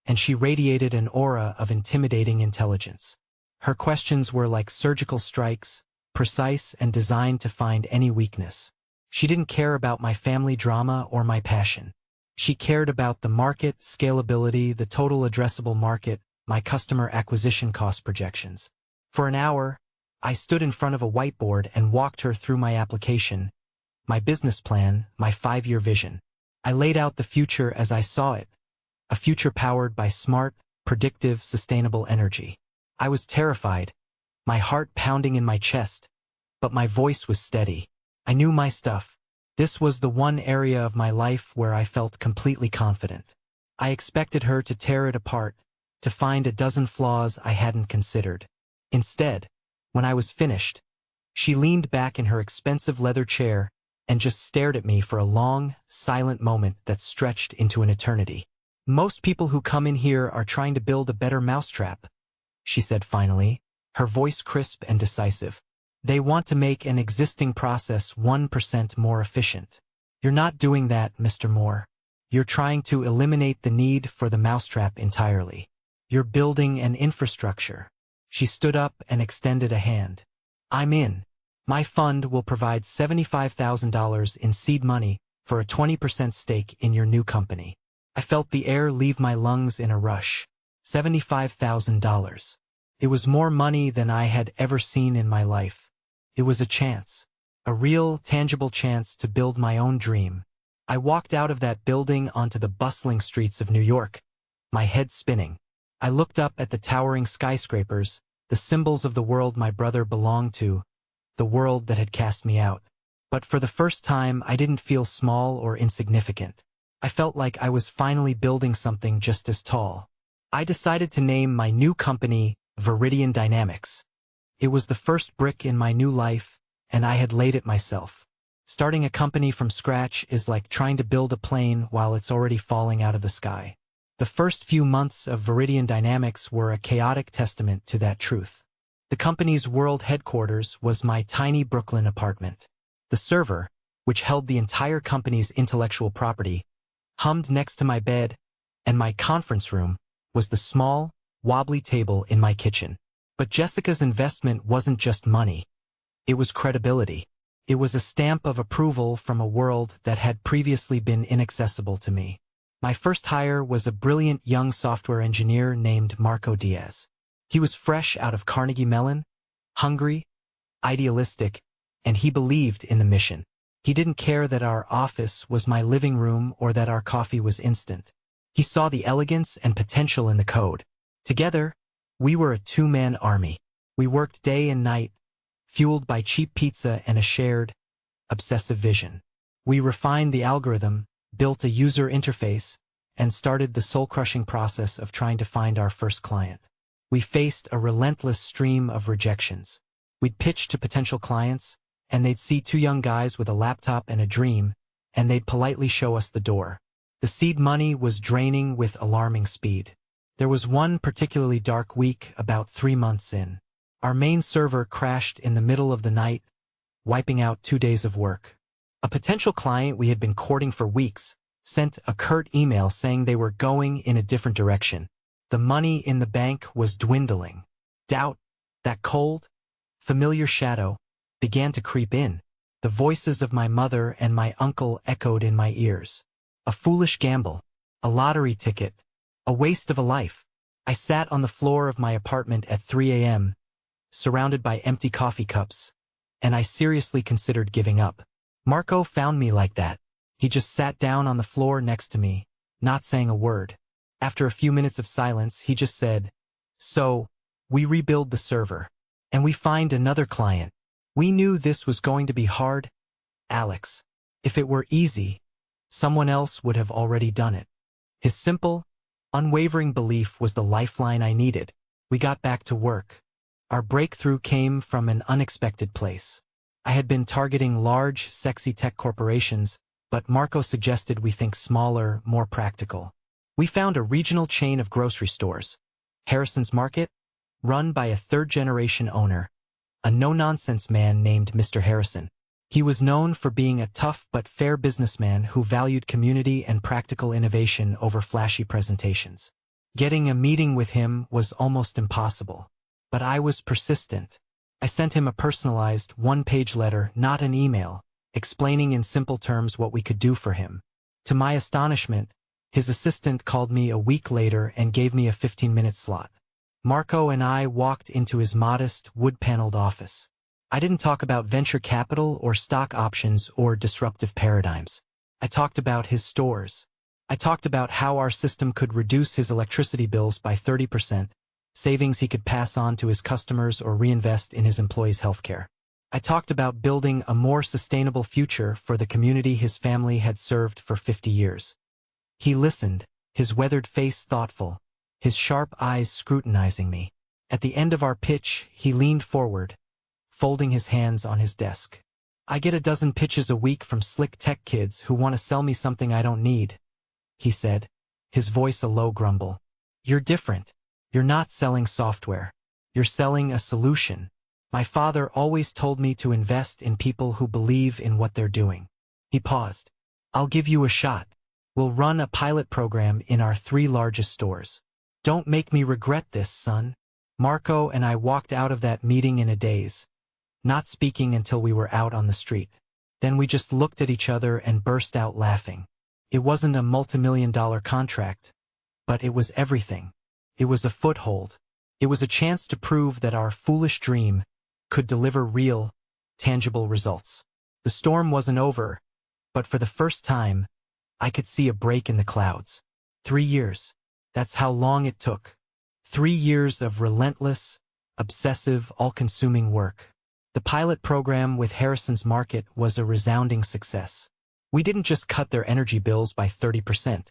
Speaker 1: and she radiated an aura of intimidating intelligence. Her questions were like surgical strikes, precise and designed to find any weakness. She didn't care about my family drama or my passion. She cared about the market, scalability, the total addressable market, my customer acquisition cost projections. For an hour, I stood in front of a whiteboard and walked her through my application, my business plan, my 5-year vision. I laid out the future as I saw it, a future powered by smart, predictive, sustainable energy. I was terrified, my heart pounding in my chest, but my voice was steady. I knew my stuff. This was the one area of my life where I felt completely confident. I expected her to tear it apart, to find a dozen flaws I hadn't considered. Instead, when I was finished, she leaned back in her expensive leather chair and just stared at me for a long, silent moment that stretched into an eternity. "Most people who come in here are trying to build a better mousetrap," she said finally, her voice crisp and decisive. "They want to make an existing process 1% more efficient. You're not doing that, Mr. Moore. You're trying to eliminate the need for the mousetrap entirely. You're building an infrastructure." She stood up and extended a hand. "I'm in. My fund will provide $75,000 in seed money for a 20% stake in your new company." I felt the air leave my lungs in a rush. $75,000. It was more money than I had ever seen in my life. It was a chance. A real, tangible chance to build my own dream. I walked out of that building onto the bustling streets of New York, my head spinning. I looked up at the towering skyscrapers, the symbols of the world my brother belonged to, the world that had cast me out. But for the first time, I didn't feel small or insignificant. I felt like I was finally building something just as tall. I decided to name my new company Viridian Dynamics. It was the first brick in my new life, and I had laid it myself. Starting a company from scratch is like trying to build a plane while it's already falling out of the sky. The first few months of Viridian Dynamics were a chaotic testament to that truth. The company's world headquarters was my tiny Brooklyn apartment. The server, which held the entire company's intellectual property, hummed next to my bed, and my conference room was the small, wobbly table in my kitchen. But Jessica's investment wasn't just money. It was credibility. It was a stamp of approval from a world that had previously been inaccessible to me. My first hire was a brilliant young software engineer named Marco Diaz. He was fresh out of Carnegie Mellon, hungry, idealistic, and he believed in the mission. He didn't care that our office was my living room or that our coffee was instant. He saw the elegance and potential in the code. Together, we were a two-man army. We worked day and night, fueled by cheap pizza and a shared, obsessive vision. We refined the algorithm, built a user interface, and started the soul-crushing process of trying to find our first client. We faced a relentless stream of rejections. We'd pitch to potential clients, and they'd see two young guys with a laptop and a dream, and they'd politely show us the door. The seed money was draining with alarming speed. There was one particularly dark week about 3 months in. Our main server crashed in the middle of the night, wiping out 2 days of work. A potential client we had been courting for weeks sent a curt email saying they were going in a different direction. The money in the bank was dwindling. Doubt, that cold, familiar shadow, began to creep in. The voices of my mother and my uncle echoed in my ears. A foolish gamble, a lottery ticket, a waste of a life. I sat on the floor of my apartment at 3 a.m., surrounded by empty coffee cups, and I seriously considered giving up. Marco found me like that. He just sat down on the floor next to me, not saying a word. After a few minutes of silence, he just said, "So, we rebuild the server, and we find another client. We knew this was going to be hard, Alex. If it were easy, someone else would have already done it." His simple, unwavering belief was the lifeline I needed. We got back to work. Our breakthrough came from an unexpected place. I had been targeting large, sexy tech corporations, but Marco suggested we think smaller, more practical. We found a regional chain of grocery stores, Harrison's Market, run by a third-generation owner, a no-nonsense man named Mr. Harrison. He was known for being a tough but fair businessman who valued community and practical innovation over flashy presentations. Getting a meeting with him was almost impossible, but I was persistent. I sent him a personalized, one-page letter, not an email, explaining in simple terms what we could do for him. To my astonishment, his assistant called me a week later and gave me a 15-minute slot. Marco and I walked into his modest, wood-paneled office. I didn't talk about venture capital or stock options or disruptive paradigms. I talked about his stores. I talked about how our system could reduce his electricity bills by 30%, savings he could pass on to his customers or reinvest in his employees' healthcare. I talked about building a more sustainable future for the community his family had served for 50 years. He listened, his weathered face thoughtful, his sharp eyes scrutinizing me. At the end of our pitch, he leaned forward, folding his hands on his desk. "I get a dozen pitches a week from slick tech kids who want to sell me something I don't need," he said, his voice a low grumble. "You're different. You're not selling software. You're selling a solution. My father always told me to invest in people who believe in what they're doing." He paused. "I'll give you a shot. We'll run a pilot program in our 3 largest stores. Don't make me regret this, son." Marco and I walked out of that meeting in a daze, not speaking until we were out on the street. Then we just looked at each other and burst out laughing. It wasn't a multi-million-dollar contract, but it was everything. It was a foothold. It was a chance to prove that our foolish dream could deliver real, tangible results. The storm wasn't over, but for the first time, I could see a break in the clouds. 3 years. That's how long it took. 3 years of relentless, obsessive, all-consuming work. The pilot program with Harrison's Market was a resounding success. We didn't just cut their energy bills by 30%.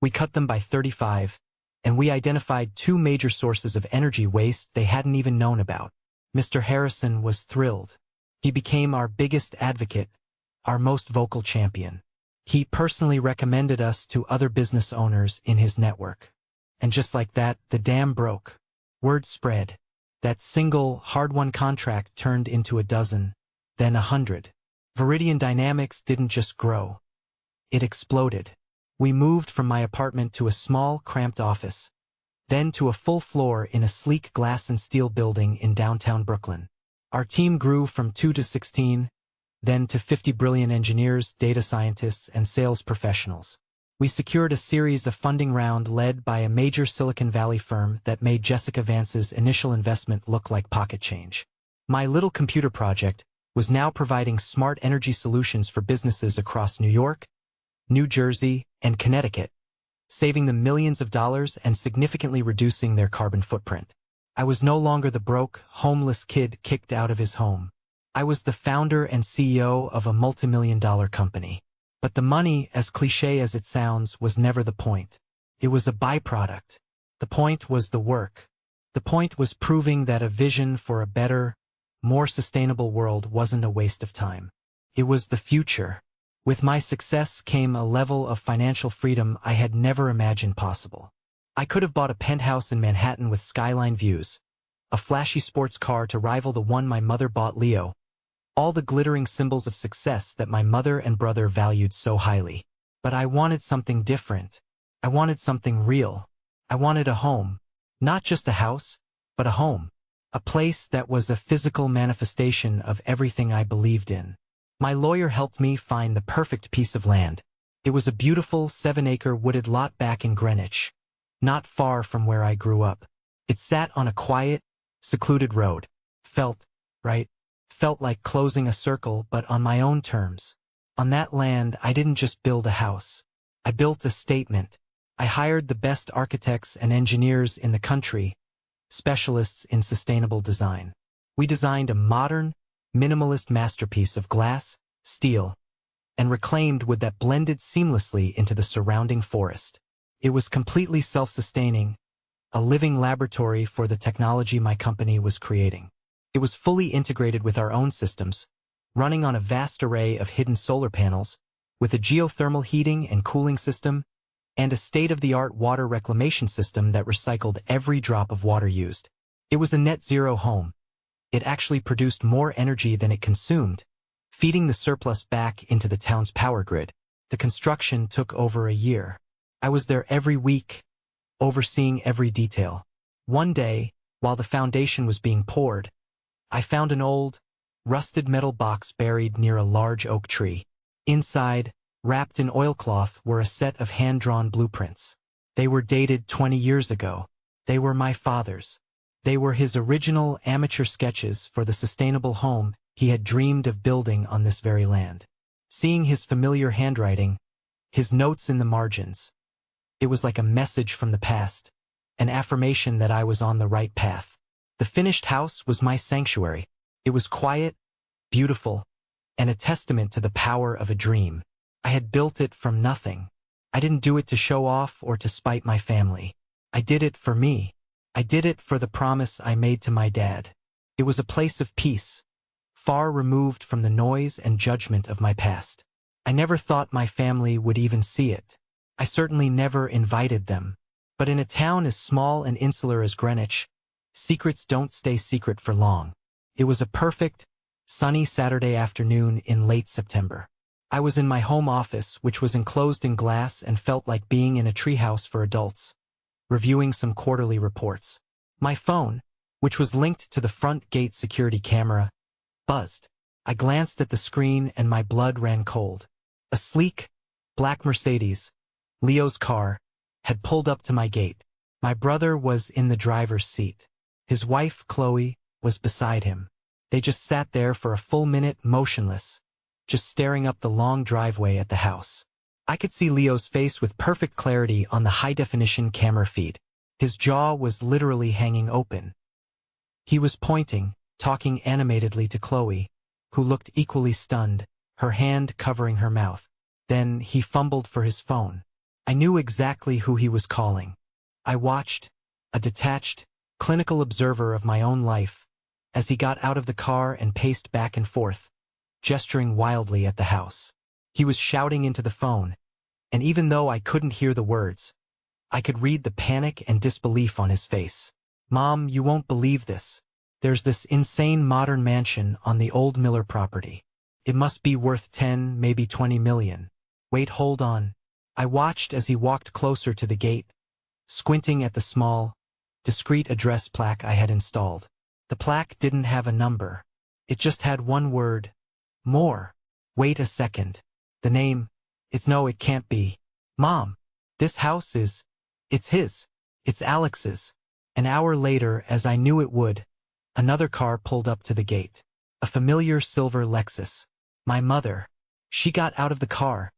Speaker 1: We cut them by 35%, and we identified two major sources of energy waste they hadn't even known about. Mr. Harrison was thrilled. He became our biggest advocate, our most vocal champion. He personally recommended us to other business owners in his network. And just like that, the dam broke. Word spread. That single, hard-won contract turned into a dozen, then 100. Viridian Dynamics didn't just grow. It exploded. We moved from my apartment to a small, cramped office, then to a full floor in a sleek glass and steel building in downtown Brooklyn. Our team grew from 2 to 16, then to 50 brilliant engineers, data scientists, and sales professionals. We secured a series of funding round led by a major Silicon Valley firm that made Jessica Vance's initial investment look like pocket change. My little computer project was now providing smart energy solutions for businesses across New York, New Jersey, and Connecticut, saving them millions of dollars and significantly reducing their carbon footprint. I was no longer the broke, homeless kid kicked out of his home. I was the founder and CEO of a multimillion-dollar company. But the money, as cliché as it sounds, was never the point. It was a byproduct. The point was the work. The point was proving that a vision for a better, more sustainable world wasn't a waste of time. It was the future. With my success came a level of financial freedom I had never imagined possible. I could have bought a penthouse in Manhattan with skyline views, a flashy sports car to rival the one my mother bought Leo, all the glittering symbols of success that my mother and brother valued so highly. But I wanted something different. I wanted something real. I wanted a home. Not just a house, but a home. A place that was a physical manifestation of everything I believed in. My lawyer helped me find the perfect piece of land. It was a beautiful 7-acre wooded lot back in Greenwich, not far from where I grew up. It sat on a quiet, secluded road. Felt right. Felt like closing a circle, but on my own terms. On that land, I didn't just build a house. I built a statement. I hired the best architects and engineers in the country, specialists in sustainable design. We designed a modern, minimalist masterpiece of glass, steel, and reclaimed wood that blended seamlessly into the surrounding forest. It was completely self-sustaining, a living laboratory for the technology my company was creating. It was fully integrated with our own systems, running on a vast array of hidden solar panels, with a geothermal heating and cooling system, and a state-of-the-art water reclamation system that recycled every drop of water used. It was a net-zero home. It actually produced more energy than it consumed, feeding the surplus back into the town's power grid. The construction took over a year. I was there every week, overseeing every detail. One day, while the foundation was being poured, I found an old, rusted metal box buried near a large oak tree. Inside, wrapped in oilcloth, were a set of hand-drawn blueprints. They were dated 20 years ago. They were my father's. They were his original amateur sketches for the sustainable home he had dreamed of building on this very land. Seeing his familiar handwriting, his notes in the margins, it was like a message from the past, an affirmation that I was on the right path. The finished house was my sanctuary. It was quiet, beautiful, and a testament to the power of a dream. I had built it from nothing. I didn't do it to show off or to spite my family. I did it for me. I did it for the promise I made to my dad. It was a place of peace, far removed from the noise and judgment of my past. I never thought my family would even see it. I certainly never invited them. But in a town as small and insular as Greenwich, secrets don't stay secret for long. It was a perfect, sunny Saturday afternoon in late September. I was in my home office, which was enclosed in glass and felt like being in a treehouse for adults, reviewing some quarterly reports. My phone, which was linked to the front gate security camera, buzzed. I glanced at the screen and my blood ran cold. A sleek, black Mercedes, Leo's car, had pulled up to my gate. My brother was in the driver's seat. His wife, Chloe, was beside him. They just sat there for a full minute, motionless, just staring up the long driveway at the house. I could see Leo's face with perfect clarity on the high-definition camera feed. His jaw was literally hanging open. He was pointing, talking animatedly to Chloe, who looked equally stunned, her hand covering her mouth. Then he fumbled for his phone. I knew exactly who he was calling. I watched, a detached, clinical observer of my own life, as he got out of the car and paced back and forth, gesturing wildly at the house. He was shouting into the phone, and even though I couldn't hear the words, I could read the panic and disbelief on his face. "Mom, you won't believe this. There's this insane modern mansion on the old Miller property. It must be worth 10, maybe 20 million. Wait, hold on." I watched as he walked closer to the gate, squinting at the small, discreet address plaque I had installed. The plaque didn't have a number. It just had one word. More. Wait a second. The name. It can't be. Mom. This house it's his. It's Alex's. An hour later, as I knew it would, another car pulled up to the gate. A familiar silver Lexus. My mother. She got out of the car,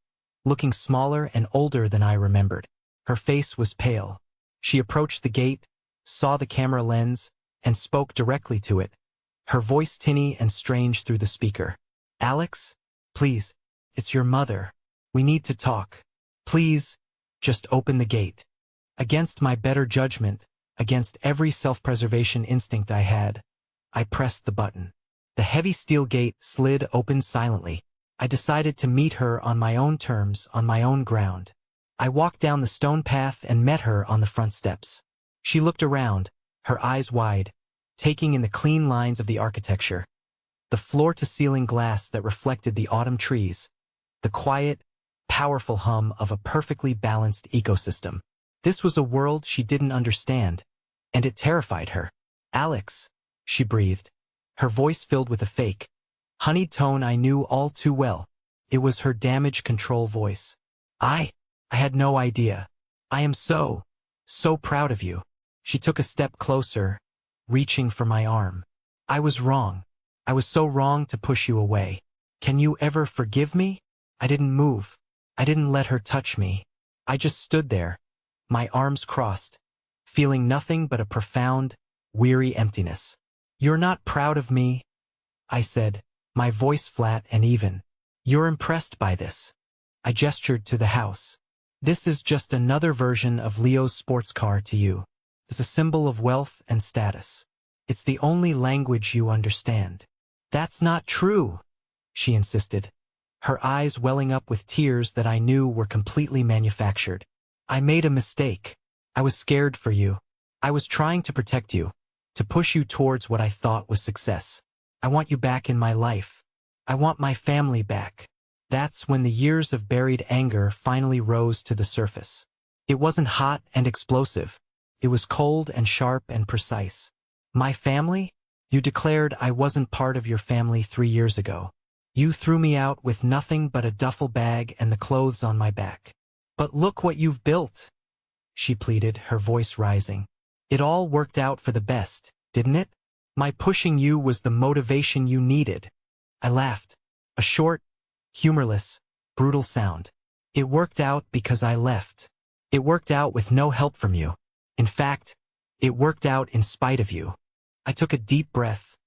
Speaker 1: looking smaller and older than I remembered. Her face was pale. She approached the gate, saw the camera lens, and spoke directly to it, her voice tinny and strange through the speaker. "Alex, please, it's your mother. We need to talk. Please, just open the gate." Against my better judgment, against every self-preservation instinct I had, I pressed the button. The heavy steel gate slid open silently. I decided to meet her on my own terms, on my own ground. I walked down the stone path and met her on the front steps. She looked around, her eyes wide, taking in the clean lines of the architecture, the floor-to-ceiling glass that reflected the autumn trees, the quiet, powerful hum of a perfectly balanced ecosystem. This was a world she didn't understand, and it terrified her. "Alex," she breathed, her voice filled with a fake, honeyed tone I knew all too well. It was her damage control voice. I had no idea. "I am so proud of you." She took a step closer, reaching for my arm. "I was wrong. I was so wrong to push you away. Can you ever forgive me?" I didn't move. I didn't let her touch me. I just stood there, my arms crossed, feeling nothing but a profound, weary emptiness. "You're not proud of me," I said, my voice flat and even. "You're impressed by this." I gestured to the house. "This is just another version of Leo's sports car to you. It's a symbol of wealth and status. It's the only language you understand." "That's not true," she insisted, her eyes welling up with tears that I knew were completely manufactured. "I made a mistake. I was scared for you. I was trying to protect you, to push you towards what I thought was success. I want you back in my life. I want my family back." That's when the years of buried anger finally rose to the surface. It wasn't hot and explosive. It was cold and sharp and precise. "My family? You declared I wasn't part of your family 3 years ago. You threw me out with nothing but a duffel bag and the clothes on my back. But look what you've built," she pleaded, her voice rising. "It all worked out for the best, didn't it? My pushing you was the motivation you needed." I laughed, a short, humorless, brutal sound. "It worked out because I left. It worked out with no help from you. In fact, it worked out in spite of you." I took a deep breath,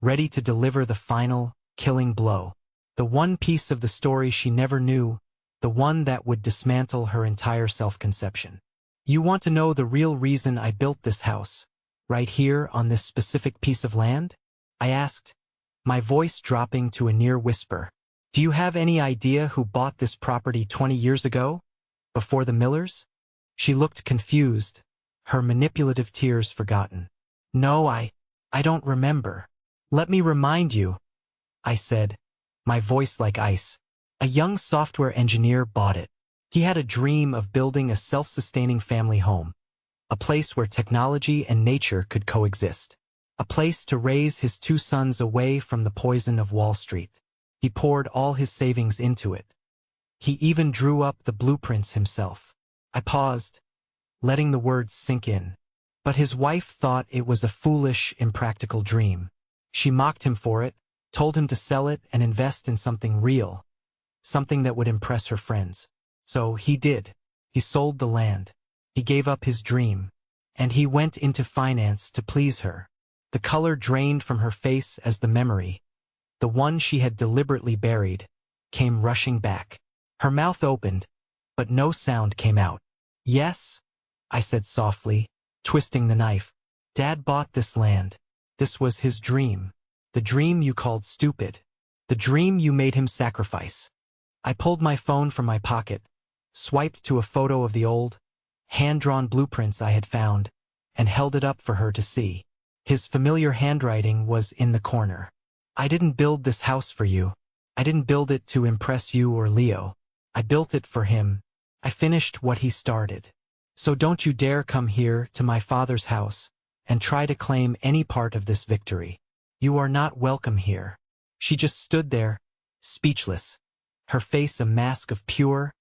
Speaker 1: ready to deliver the final, killing blow. The one piece of the story she never knew, the one that would dismantle her entire self-conception. "You want to know the real reason I built this house, right here on this specific piece of land?" I asked, my voice dropping to a near whisper. "Do you have any idea who bought this property 20 years ago? Before the Millers?" She looked confused, her manipulative tears forgotten. "No, I don't remember." "Let me remind you," I said, my voice like ice. "A young software engineer bought it. He had a dream of building a self-sustaining family home, a place where technology and nature could coexist, a place to raise his 2 sons away from the poison of Wall Street. He poured all his savings into it. He even drew up the blueprints himself." I paused, letting the words sink in. But his wife thought it was a foolish, impractical dream. She mocked him for it, told him to sell it and invest in something real, something that would impress her friends. So he did. He sold the land. He gave up his dream. And he went into finance to please her. The color drained from her face as the memory, the one she had deliberately buried, came rushing back. Her mouth opened, but no sound came out. "Yes," I said softly, twisting the knife. "Dad bought this land. This was his dream. The dream you called stupid. The dream you made him sacrifice." I pulled my phone from my pocket, swiped to a photo of the old, hand-drawn blueprints I had found, and held it up for her to see. His familiar handwriting was in the corner. "I didn't build this house for you. I didn't build it to impress you or Leo. I built it for him. I finished what he started. So don't you dare come here to my father's house and try to claim any part of this victory. You are not welcome here." She just stood there, speechless, her face a mask of pure,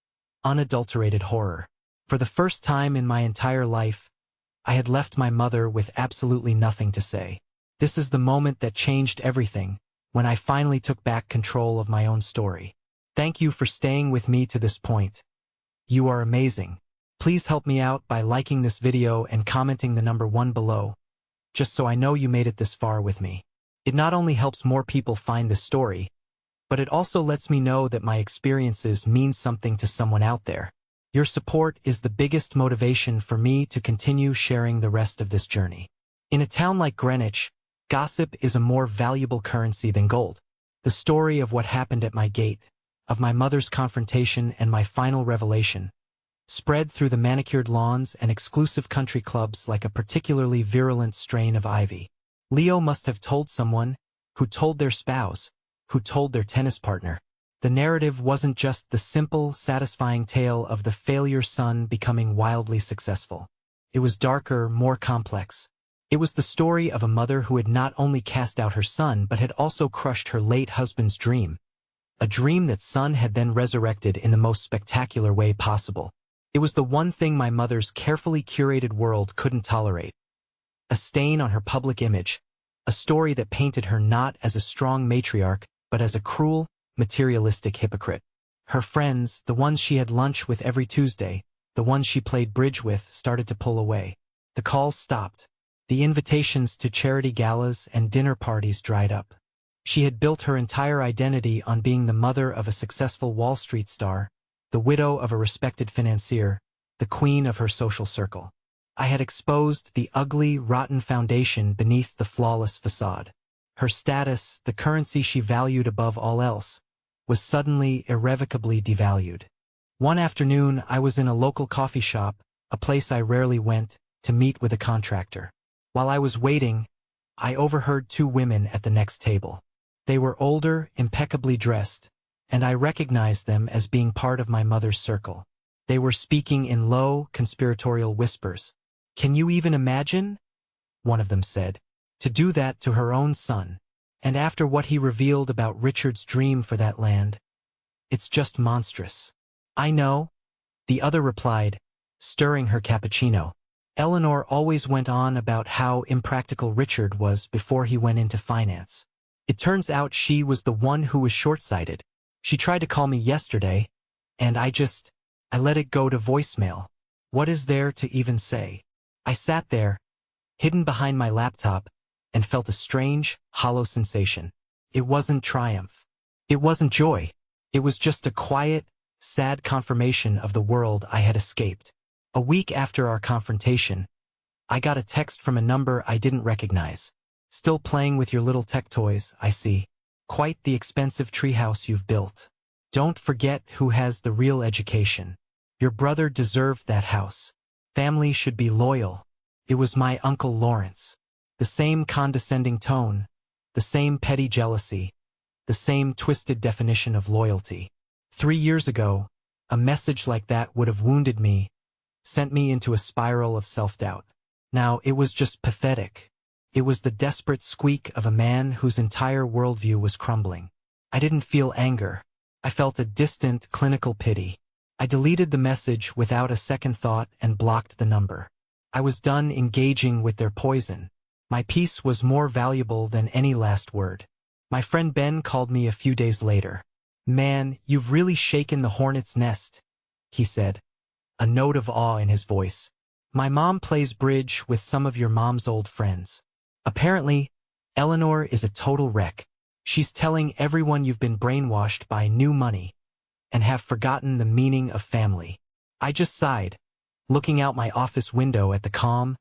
Speaker 1: unadulterated horror. For the first time in my entire life, I had left my mother with absolutely nothing to say. This is the moment that changed everything, when I finally took back control of my own story. Thank you for staying with me to this point. You are amazing. Please help me out by liking this video and commenting the number 1 below, just so I know you made it this far with me. It not only helps more people find this story, but it also lets me know that my experiences mean something to someone out there. Your support is the biggest motivation for me to continue sharing the rest of this journey. In a town like Greenwich, gossip is a more valuable currency than gold. The story of what happened at my gate, of my mother's confrontation and my final revelation, spread through the manicured lawns and exclusive country clubs like a particularly virulent strain of ivy. Leo must have told someone, who told their spouse, who told their tennis partner. The narrative wasn't just the simple, satisfying tale of the failure son becoming wildly successful. It was darker, more complex. It was the story of a mother who had not only cast out her son but had also crushed her late husband's dream. A dream that son had then resurrected in the most spectacular way possible. It was the one thing my mother's carefully curated world couldn't tolerate. A stain on her public image, a story that painted her not as a strong matriarch, but as a cruel, materialistic hypocrite. Her friends, the ones she had lunch with every Tuesday, the ones she played bridge with, started to pull away. The calls stopped. The invitations to charity galas and dinner parties dried up. She had built her entire identity on being the mother of a successful Wall Street star, the widow of a respected financier, the queen of her social circle. I had exposed the ugly, rotten foundation beneath the flawless facade. Her status, the currency she valued above all else, was suddenly irrevocably devalued. One afternoon, I was in a local coffee shop, a place I rarely went, to meet with a contractor. While I was waiting, I overheard 2 women at the next table. They were older, impeccably dressed, and I recognized them as being part of my mother's circle. They were speaking in low, conspiratorial whispers. "Can you even imagine?" one of them said. "To do that to her own son. And after what he revealed about Richard's dream for that land. It's just monstrous." "I know," the other replied, stirring her cappuccino. Eleanor always went on about how impractical Richard was before he went into finance. It turns out she was the one who was short-sighted. She tried to call me yesterday, and I let it go to voicemail. What is there to even say? I sat there, hidden behind my laptop, and felt a strange, hollow sensation. It wasn't triumph. It wasn't joy. It was just a quiet, sad confirmation of the world I had escaped. A week after our confrontation, I got a text from a number I didn't recognize. "Still playing with your little tech toys, I see. Quite the expensive treehouse you've built. Don't forget who has the real education. Your brother deserved that house. Family should be loyal." It was my Uncle Lawrence. The same condescending tone, the same petty jealousy, the same twisted definition of loyalty. 3 years ago, a message like that would have wounded me, sent me into a spiral of self-doubt. Now it was just pathetic. It was the desperate squeak of a man whose entire worldview was crumbling. I didn't feel anger. I felt a distant, clinical pity. I deleted the message without a second thought and blocked the number. I was done engaging with their poison. My peace was more valuable than any last word. My friend Ben called me a few days later. "Man, you've really shaken the hornet's nest," he said, a note of awe in his voice. "My mom plays bridge with some of your mom's old friends. Apparently, Eleanor is a total wreck. She's telling everyone you've been brainwashed by new money. and have forgotten the meaning of family. I just sighed, looking out my office window at the calm,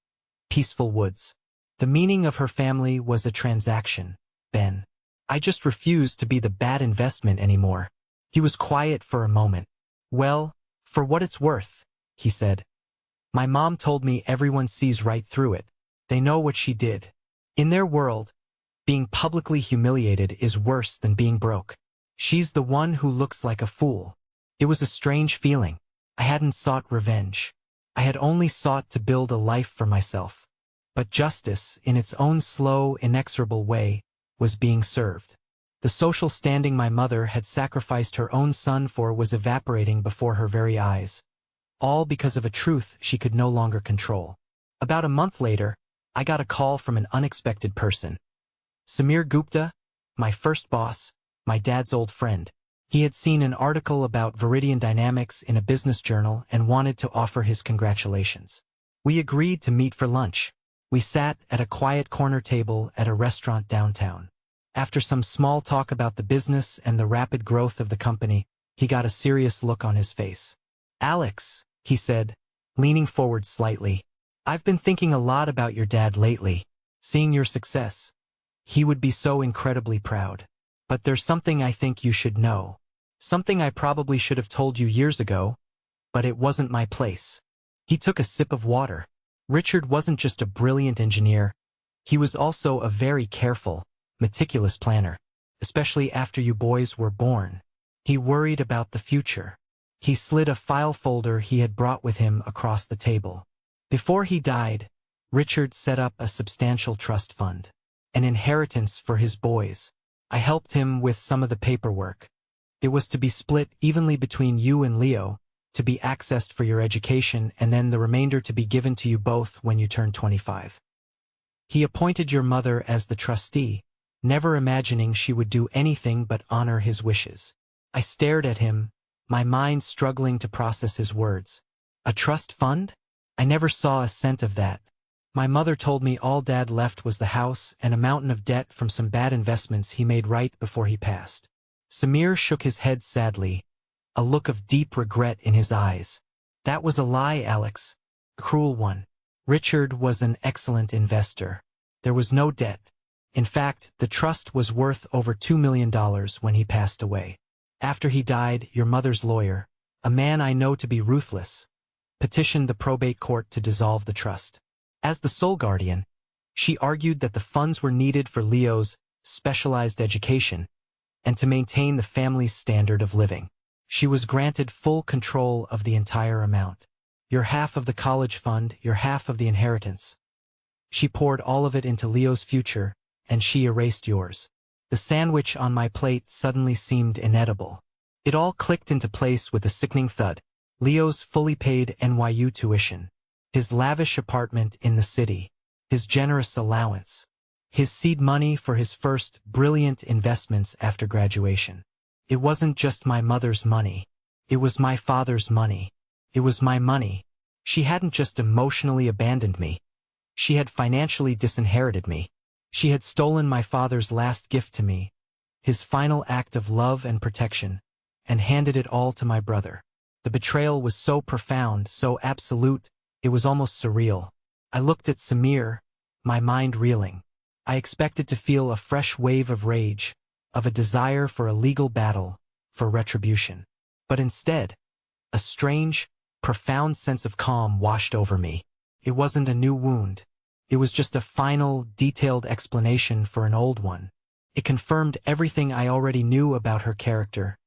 Speaker 1: peaceful woods. The meaning of her family was a transaction, Ben. I just refused to be the bad investment anymore. He was quiet for a moment. Well, for what it's worth, he said. My mom told me everyone sees right through it. They know what she did. In their world, being publicly humiliated is worse than being broke. She's the one who looks like a fool. It was a strange feeling. I hadn't sought revenge. I had only sought to build a life for myself. But justice, in its own slow, inexorable way, was being served. The social standing my mother had sacrificed her own son for was evaporating before her very eyes. All because of a truth she could no longer control. About a month later, I got a call from an unexpected person. Samir Gupta, my first boss, my dad's old friend. He had seen an article about Viridian dynamics in a business journal and wanted to offer his congratulations. We agreed to meet for lunch. We sat at a quiet corner table at a restaurant downtown. After some small talk about the business and the rapid growth of the company, he got a serious look on his face. Alex, he said, leaning forward slightly, I've been thinking a lot about your dad lately. Seeing your success. He would be so incredibly proud. But there's something I think you should know. Something I probably should have told you years ago, but it wasn't my place. He took a sip of water. Richard wasn't just a brilliant engineer. He was also a very careful, meticulous planner, especially after you boys were born. He worried about the future. He slid a file folder he had brought with him across the table. Before he died, Richard set up a substantial trust fund, an inheritance for his boys. I helped him with some of the paperwork. It was to be split evenly between you and Leo, to be accessed for your education, and then the remainder to be given to you both when you turn 25. He appointed your mother as the trustee, never imagining she would do anything but honor his wishes. I stared at him, my mind struggling to process his words. A trust fund? I never saw a cent of that. My mother told me all Dad left was the house and a mountain of debt from some bad investments he made right before he passed. Samir shook his head sadly, a look of deep regret in his eyes. That was a lie, Alex. A cruel one. Richard was an excellent investor. There was no debt. In fact, the trust was worth over $2 million when he passed away. After he died, your mother's lawyer, a man I know to be ruthless, petitioned the probate court to dissolve the trust. As the sole guardian, she argued that the funds were needed for Leo's specialized education and to maintain the family's standard of living. She was granted full control of the entire amount. Your half of the college fund, your half of the inheritance. She poured all of it into Leo's future, and she erased yours. The sandwich on my plate suddenly seemed inedible. It all clicked into place with a sickening thud. Leo's fully paid NYU tuition. His lavish apartment in the city, his generous allowance, his seed money for his first brilliant investments after graduation. It wasn't just my mother's money. It was my father's money. It was my money. She hadn't just emotionally abandoned me. She had financially disinherited me. She had stolen my father's last gift to me, his final act of love and protection, and handed it all to my brother. The betrayal was so profound, so absolute, it was almost surreal. I looked at Samir, my mind reeling. I expected to feel a fresh wave of rage, of a desire for a legal battle, for retribution. But instead, a strange, profound sense of calm washed over me. It wasn't a new wound. It was just a final, detailed explanation for an old one. It confirmed everything I already knew about her character,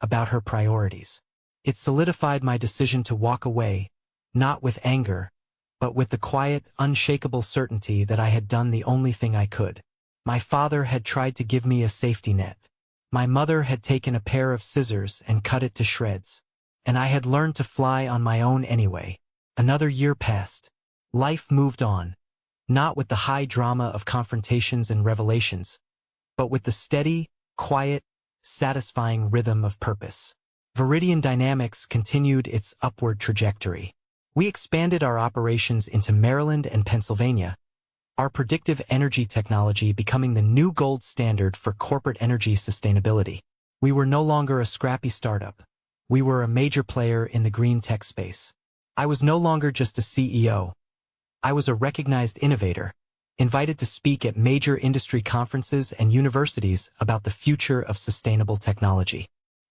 Speaker 1: about her priorities. It solidified my decision to walk away, not with anger, but with the quiet, unshakable certainty that I had done the only thing I could. My father had tried to give me a safety net. My mother had taken a pair of scissors and cut it to shreds. And I had learned to fly on my own anyway. Another year passed. Life moved on, not with the high drama of confrontations and revelations, but with the steady, quiet, satisfying rhythm of purpose. Viridian Dynamics continued its upward trajectory. We expanded our operations into Maryland and Pennsylvania, our predictive energy technology becoming the new gold standard for corporate energy sustainability. We were no longer a scrappy startup. We were a major player in the green tech space. I was no longer just a CEO. I was a recognized innovator, invited to speak at major industry conferences and universities about the future of sustainable technology.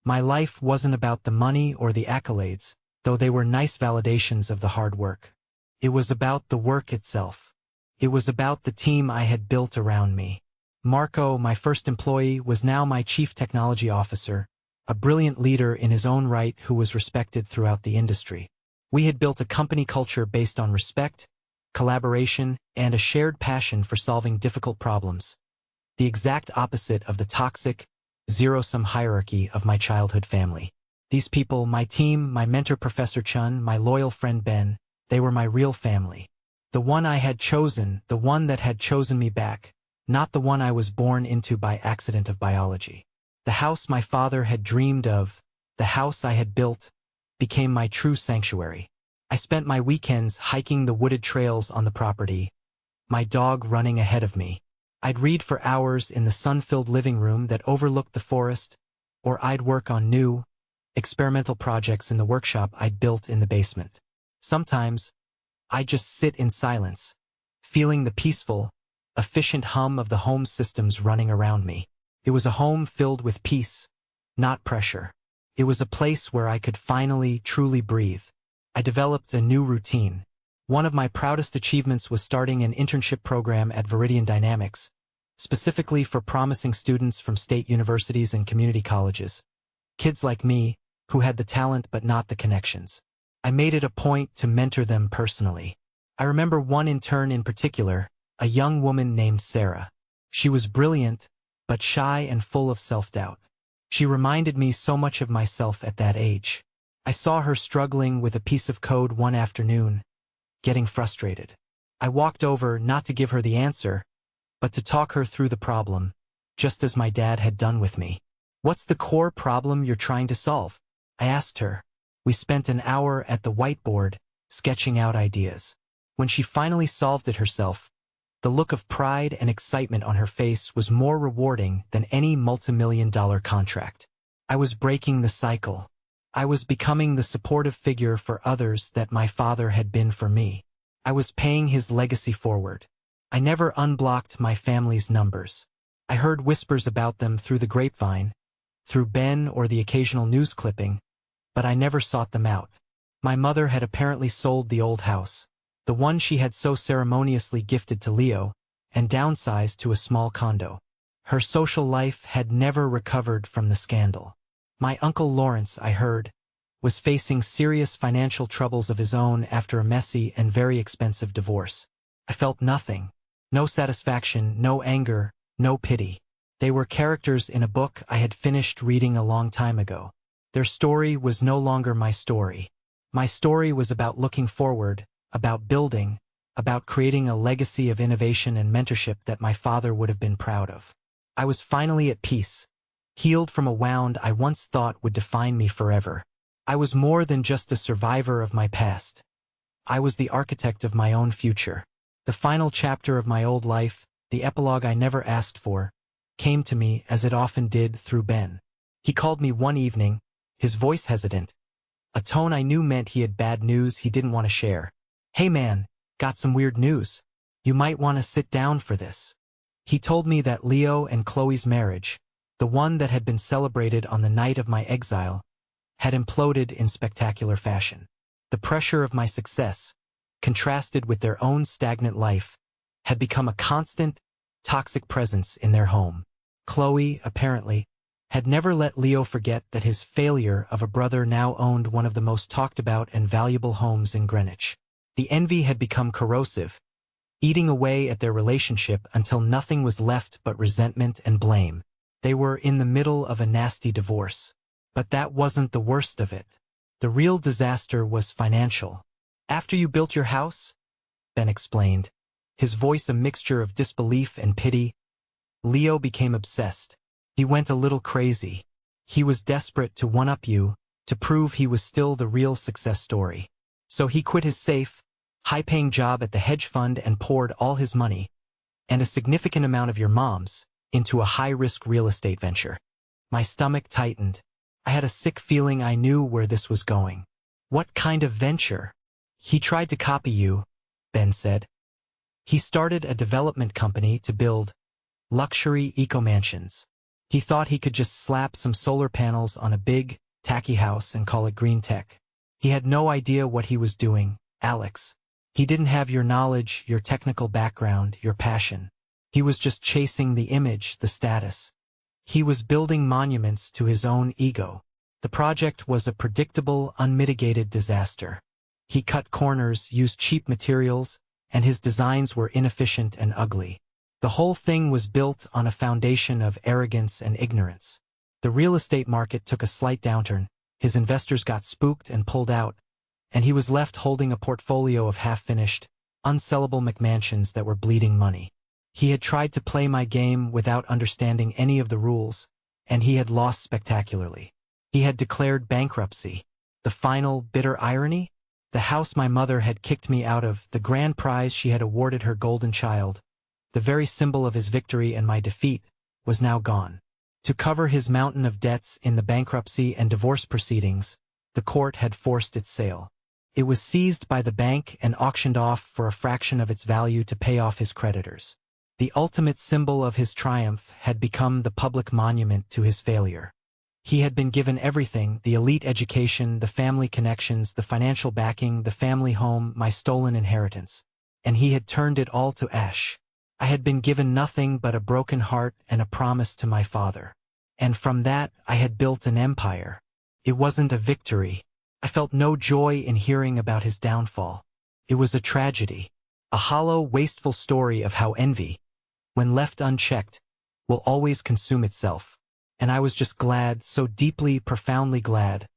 Speaker 1: My life wasn't about the money or the accolades, though they were nice validations of the hard work. It was about the work itself. It was about the team I had built around me. Marco, my first employee, was now my chief technology officer, a brilliant leader in his own right who was respected throughout the industry. We had built a company culture based on respect, collaboration, and a shared passion for solving difficult problems, the exact opposite of the toxic, zero-sum hierarchy of my childhood family. These people, my team, my mentor Professor Chun, my loyal friend Ben, they were my real family. The one I had chosen, the one that had chosen me back, not the one I was born into by accident of biology. The house my father had dreamed of, the house I had built, became my true sanctuary. I spent my weekends hiking the wooded trails on the property, my dog running ahead of me. I'd read for hours in the sun-filled living room that overlooked the forest, or I'd work on new, experimental projects in the workshop I'd built in the basement. Sometimes, I'd just sit in silence, feeling the peaceful, efficient hum of the home systems running around me. It was a home filled with peace, not pressure. It was a place where I could finally, truly breathe. I developed a new routine. One of my proudest achievements was starting an internship program at Viridian Dynamics, specifically for promising students from state universities and community colleges. Kids like me, who had the talent but not the connections. I made it a point to mentor them personally. I remember one intern in particular, a young woman named Sarah. She was brilliant, but shy and full of self-doubt. She reminded me so much of myself at that age. I saw her struggling with a piece of code one afternoon, getting frustrated. I walked over not to give her the answer, but to talk her through the problem, just as my dad had done with me. "What's the core problem you're trying to solve?" I asked her. We spent an hour at the whiteboard, sketching out ideas. When she finally solved it herself, the look of pride and excitement on her face was more rewarding than any multimillion-dollar contract. I was breaking the cycle. I was becoming the supportive figure for others that my father had been for me. I was paying his legacy forward. I never unblocked my family's numbers. I heard whispers about them through the grapevine, through Ben or the occasional news clipping, but I never sought them out. My mother had apparently sold the old house, the one she had so ceremoniously gifted to Leo, and downsized to a small condo. Her social life had never recovered from the scandal. My Uncle Lawrence, I heard, was facing serious financial troubles of his own after a messy and very expensive divorce. I felt nothing. No satisfaction, no anger, no pity. They were characters in a book I had finished reading a long time ago. Their story was no longer my story. My story was about looking forward, about building, about creating a legacy of innovation and mentorship that my father would have been proud of. I was finally at peace, healed from a wound I once thought would define me forever. I was more than just a survivor of my past. I was the architect of my own future. The final chapter of my old life, the epilogue I never asked for, came to me as it often did through Ben. He called me one evening, his voice hesitant, a tone I knew meant he had bad news he didn't want to share. "Hey man, got some weird news. You might want to sit down for this." He told me that Leo and Chloe's marriage, the one that had been celebrated on the night of my exile, had imploded in spectacular fashion. The pressure of my success, contrasted with their own stagnant life, had become a constant, toxic presence in their home. Chloe, apparently, had never let Leo forget that his failure of a brother now owned one of the most talked about and valuable homes in Greenwich. The envy had become corrosive, eating away at their relationship until nothing was left but resentment and blame. They were in the middle of a nasty divorce. But that wasn't the worst of it. The real disaster was financial. "After you built your house," Ben explained, his voice a mixture of disbelief and pity, "Leo became obsessed. He went a little crazy. He was desperate to one-up you, to prove he was still the real success story. So he quit his safe, high-paying job at the hedge fund and poured all his money, and a significant amount of your mom's, into a high-risk real estate venture." My stomach tightened. I had a sick feeling I knew where this was going. What kind of venture? He tried to copy you, Ben said. He started a development company to build luxury eco-mansions. He thought he could just slap some solar panels on a big, tacky house and call it green tech. He had no idea what he was doing, Alex. He didn't have your knowledge, your technical background, your passion. He was just chasing the image, the status. He was building monuments to his own ego. The project was a predictable, unmitigated disaster. He cut corners, used cheap materials, and his designs were inefficient and ugly. The whole thing was built on a foundation of arrogance and ignorance. The real estate market took a slight downturn, his investors got spooked and pulled out, and he was left holding a portfolio of half-finished, unsellable McMansions that were bleeding money. He had tried to play my game without understanding any of the rules, and he had lost spectacularly. He had declared bankruptcy. The final, bitter irony? The house my mother had kicked me out of, the grand prize she had awarded her golden child, the very symbol of his victory and my defeat, was now gone. To cover his mountain of debts in the bankruptcy and divorce proceedings, the court had forced its sale. It was seized by the bank and auctioned off for a fraction of its value to pay off his creditors. The ultimate symbol of his triumph had become the public monument to his failure. He had been given everything, the elite education, the family connections, the financial backing, the family home, my stolen inheritance. And he had turned it all to ash. I had been given nothing but a broken heart and a promise to my father. And from that, I had built an empire. It wasn't a victory. I felt no joy in hearing about his downfall. It was a tragedy. A hollow, wasteful story of how envy, when left unchecked, will always consume itself. And I was just glad, so deeply, profoundly glad,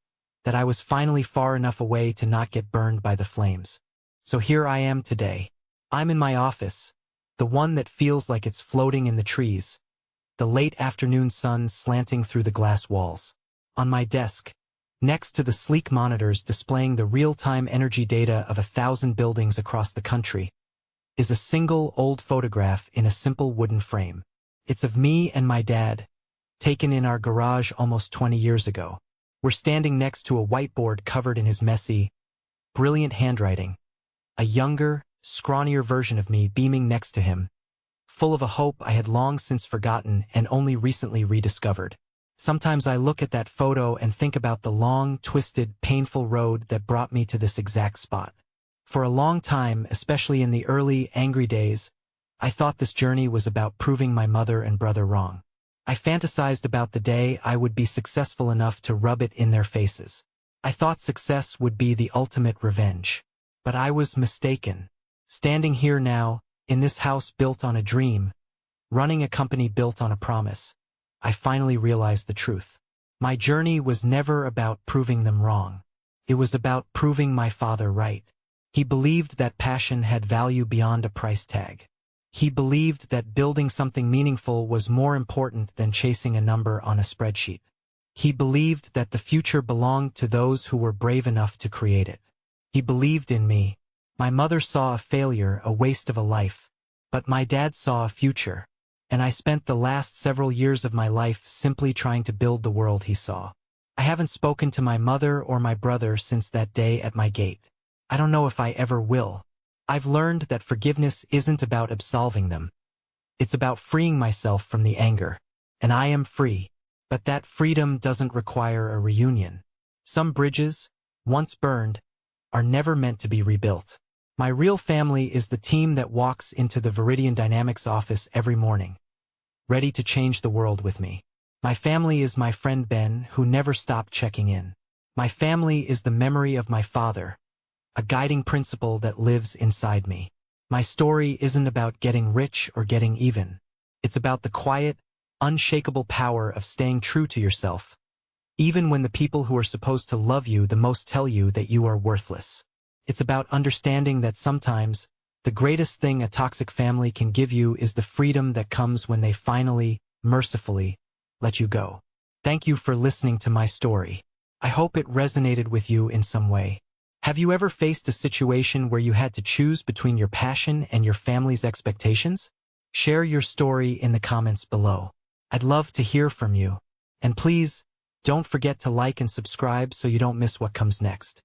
Speaker 1: that I was finally far enough away to not get burned by the flames. So here I am today. I'm in my office, the one that feels like it's floating in the trees, the late afternoon sun slanting through the glass walls. On my desk, next to the sleek monitors displaying the real-time energy data of 1,000 buildings across the country, is a single old photograph in a simple wooden frame. It's of me and my dad, taken in our garage almost 20 years ago. We're standing next to a whiteboard covered in his messy, brilliant handwriting, a younger, scrawnier version of me beaming next to him, full of a hope I had long since forgotten and only recently rediscovered. Sometimes I look at that photo and think about the long, twisted, painful road that brought me to this exact spot. For a long time, especially in the early, angry days, I thought this journey was about proving my mother and brother wrong. I fantasized about the day I would be successful enough to rub it in their faces. I thought success would be the ultimate revenge. But I was mistaken. Standing here now, in this house built on a dream, running a company built on a promise, I finally realized the truth. My journey was never about proving them wrong. It was about proving my father right. He believed that passion had value beyond a price tag. He believed that building something meaningful was more important than chasing a number on a spreadsheet. He believed that the future belonged to those who were brave enough to create it. He believed in me. My mother saw a failure, a waste of a life. But my dad saw a future. And I spent the last several years of my life simply trying to build the world he saw. I haven't spoken to my mother or my brother since that day at my gate. I don't know if I ever will. I've learned that forgiveness isn't about absolving them. It's about freeing myself from the anger. And I am free. But that freedom doesn't require a reunion. Some bridges, once burned, are never meant to be rebuilt. My real family is the team that walks into the Viridian Dynamics office every morning, ready to change the world with me. My family is my friend Ben, who never stopped checking in. My family is the memory of my father, a guiding principle that lives inside me. My story isn't about getting rich or getting even. It's about the quiet, unshakable power of staying true to yourself, even when the people who are supposed to love you the most tell you that you are worthless. It's about understanding that sometimes, the greatest thing a toxic family can give you is the freedom that comes when they finally, mercifully, let you go. Thank you for listening to my story. I hope it resonated with you in some way. Have you ever faced a situation where you had to choose between your passion and your family's expectations? Share your story in the comments below. I'd love to hear from you. And please, Don't forget to like and subscribe so you don't miss what comes next.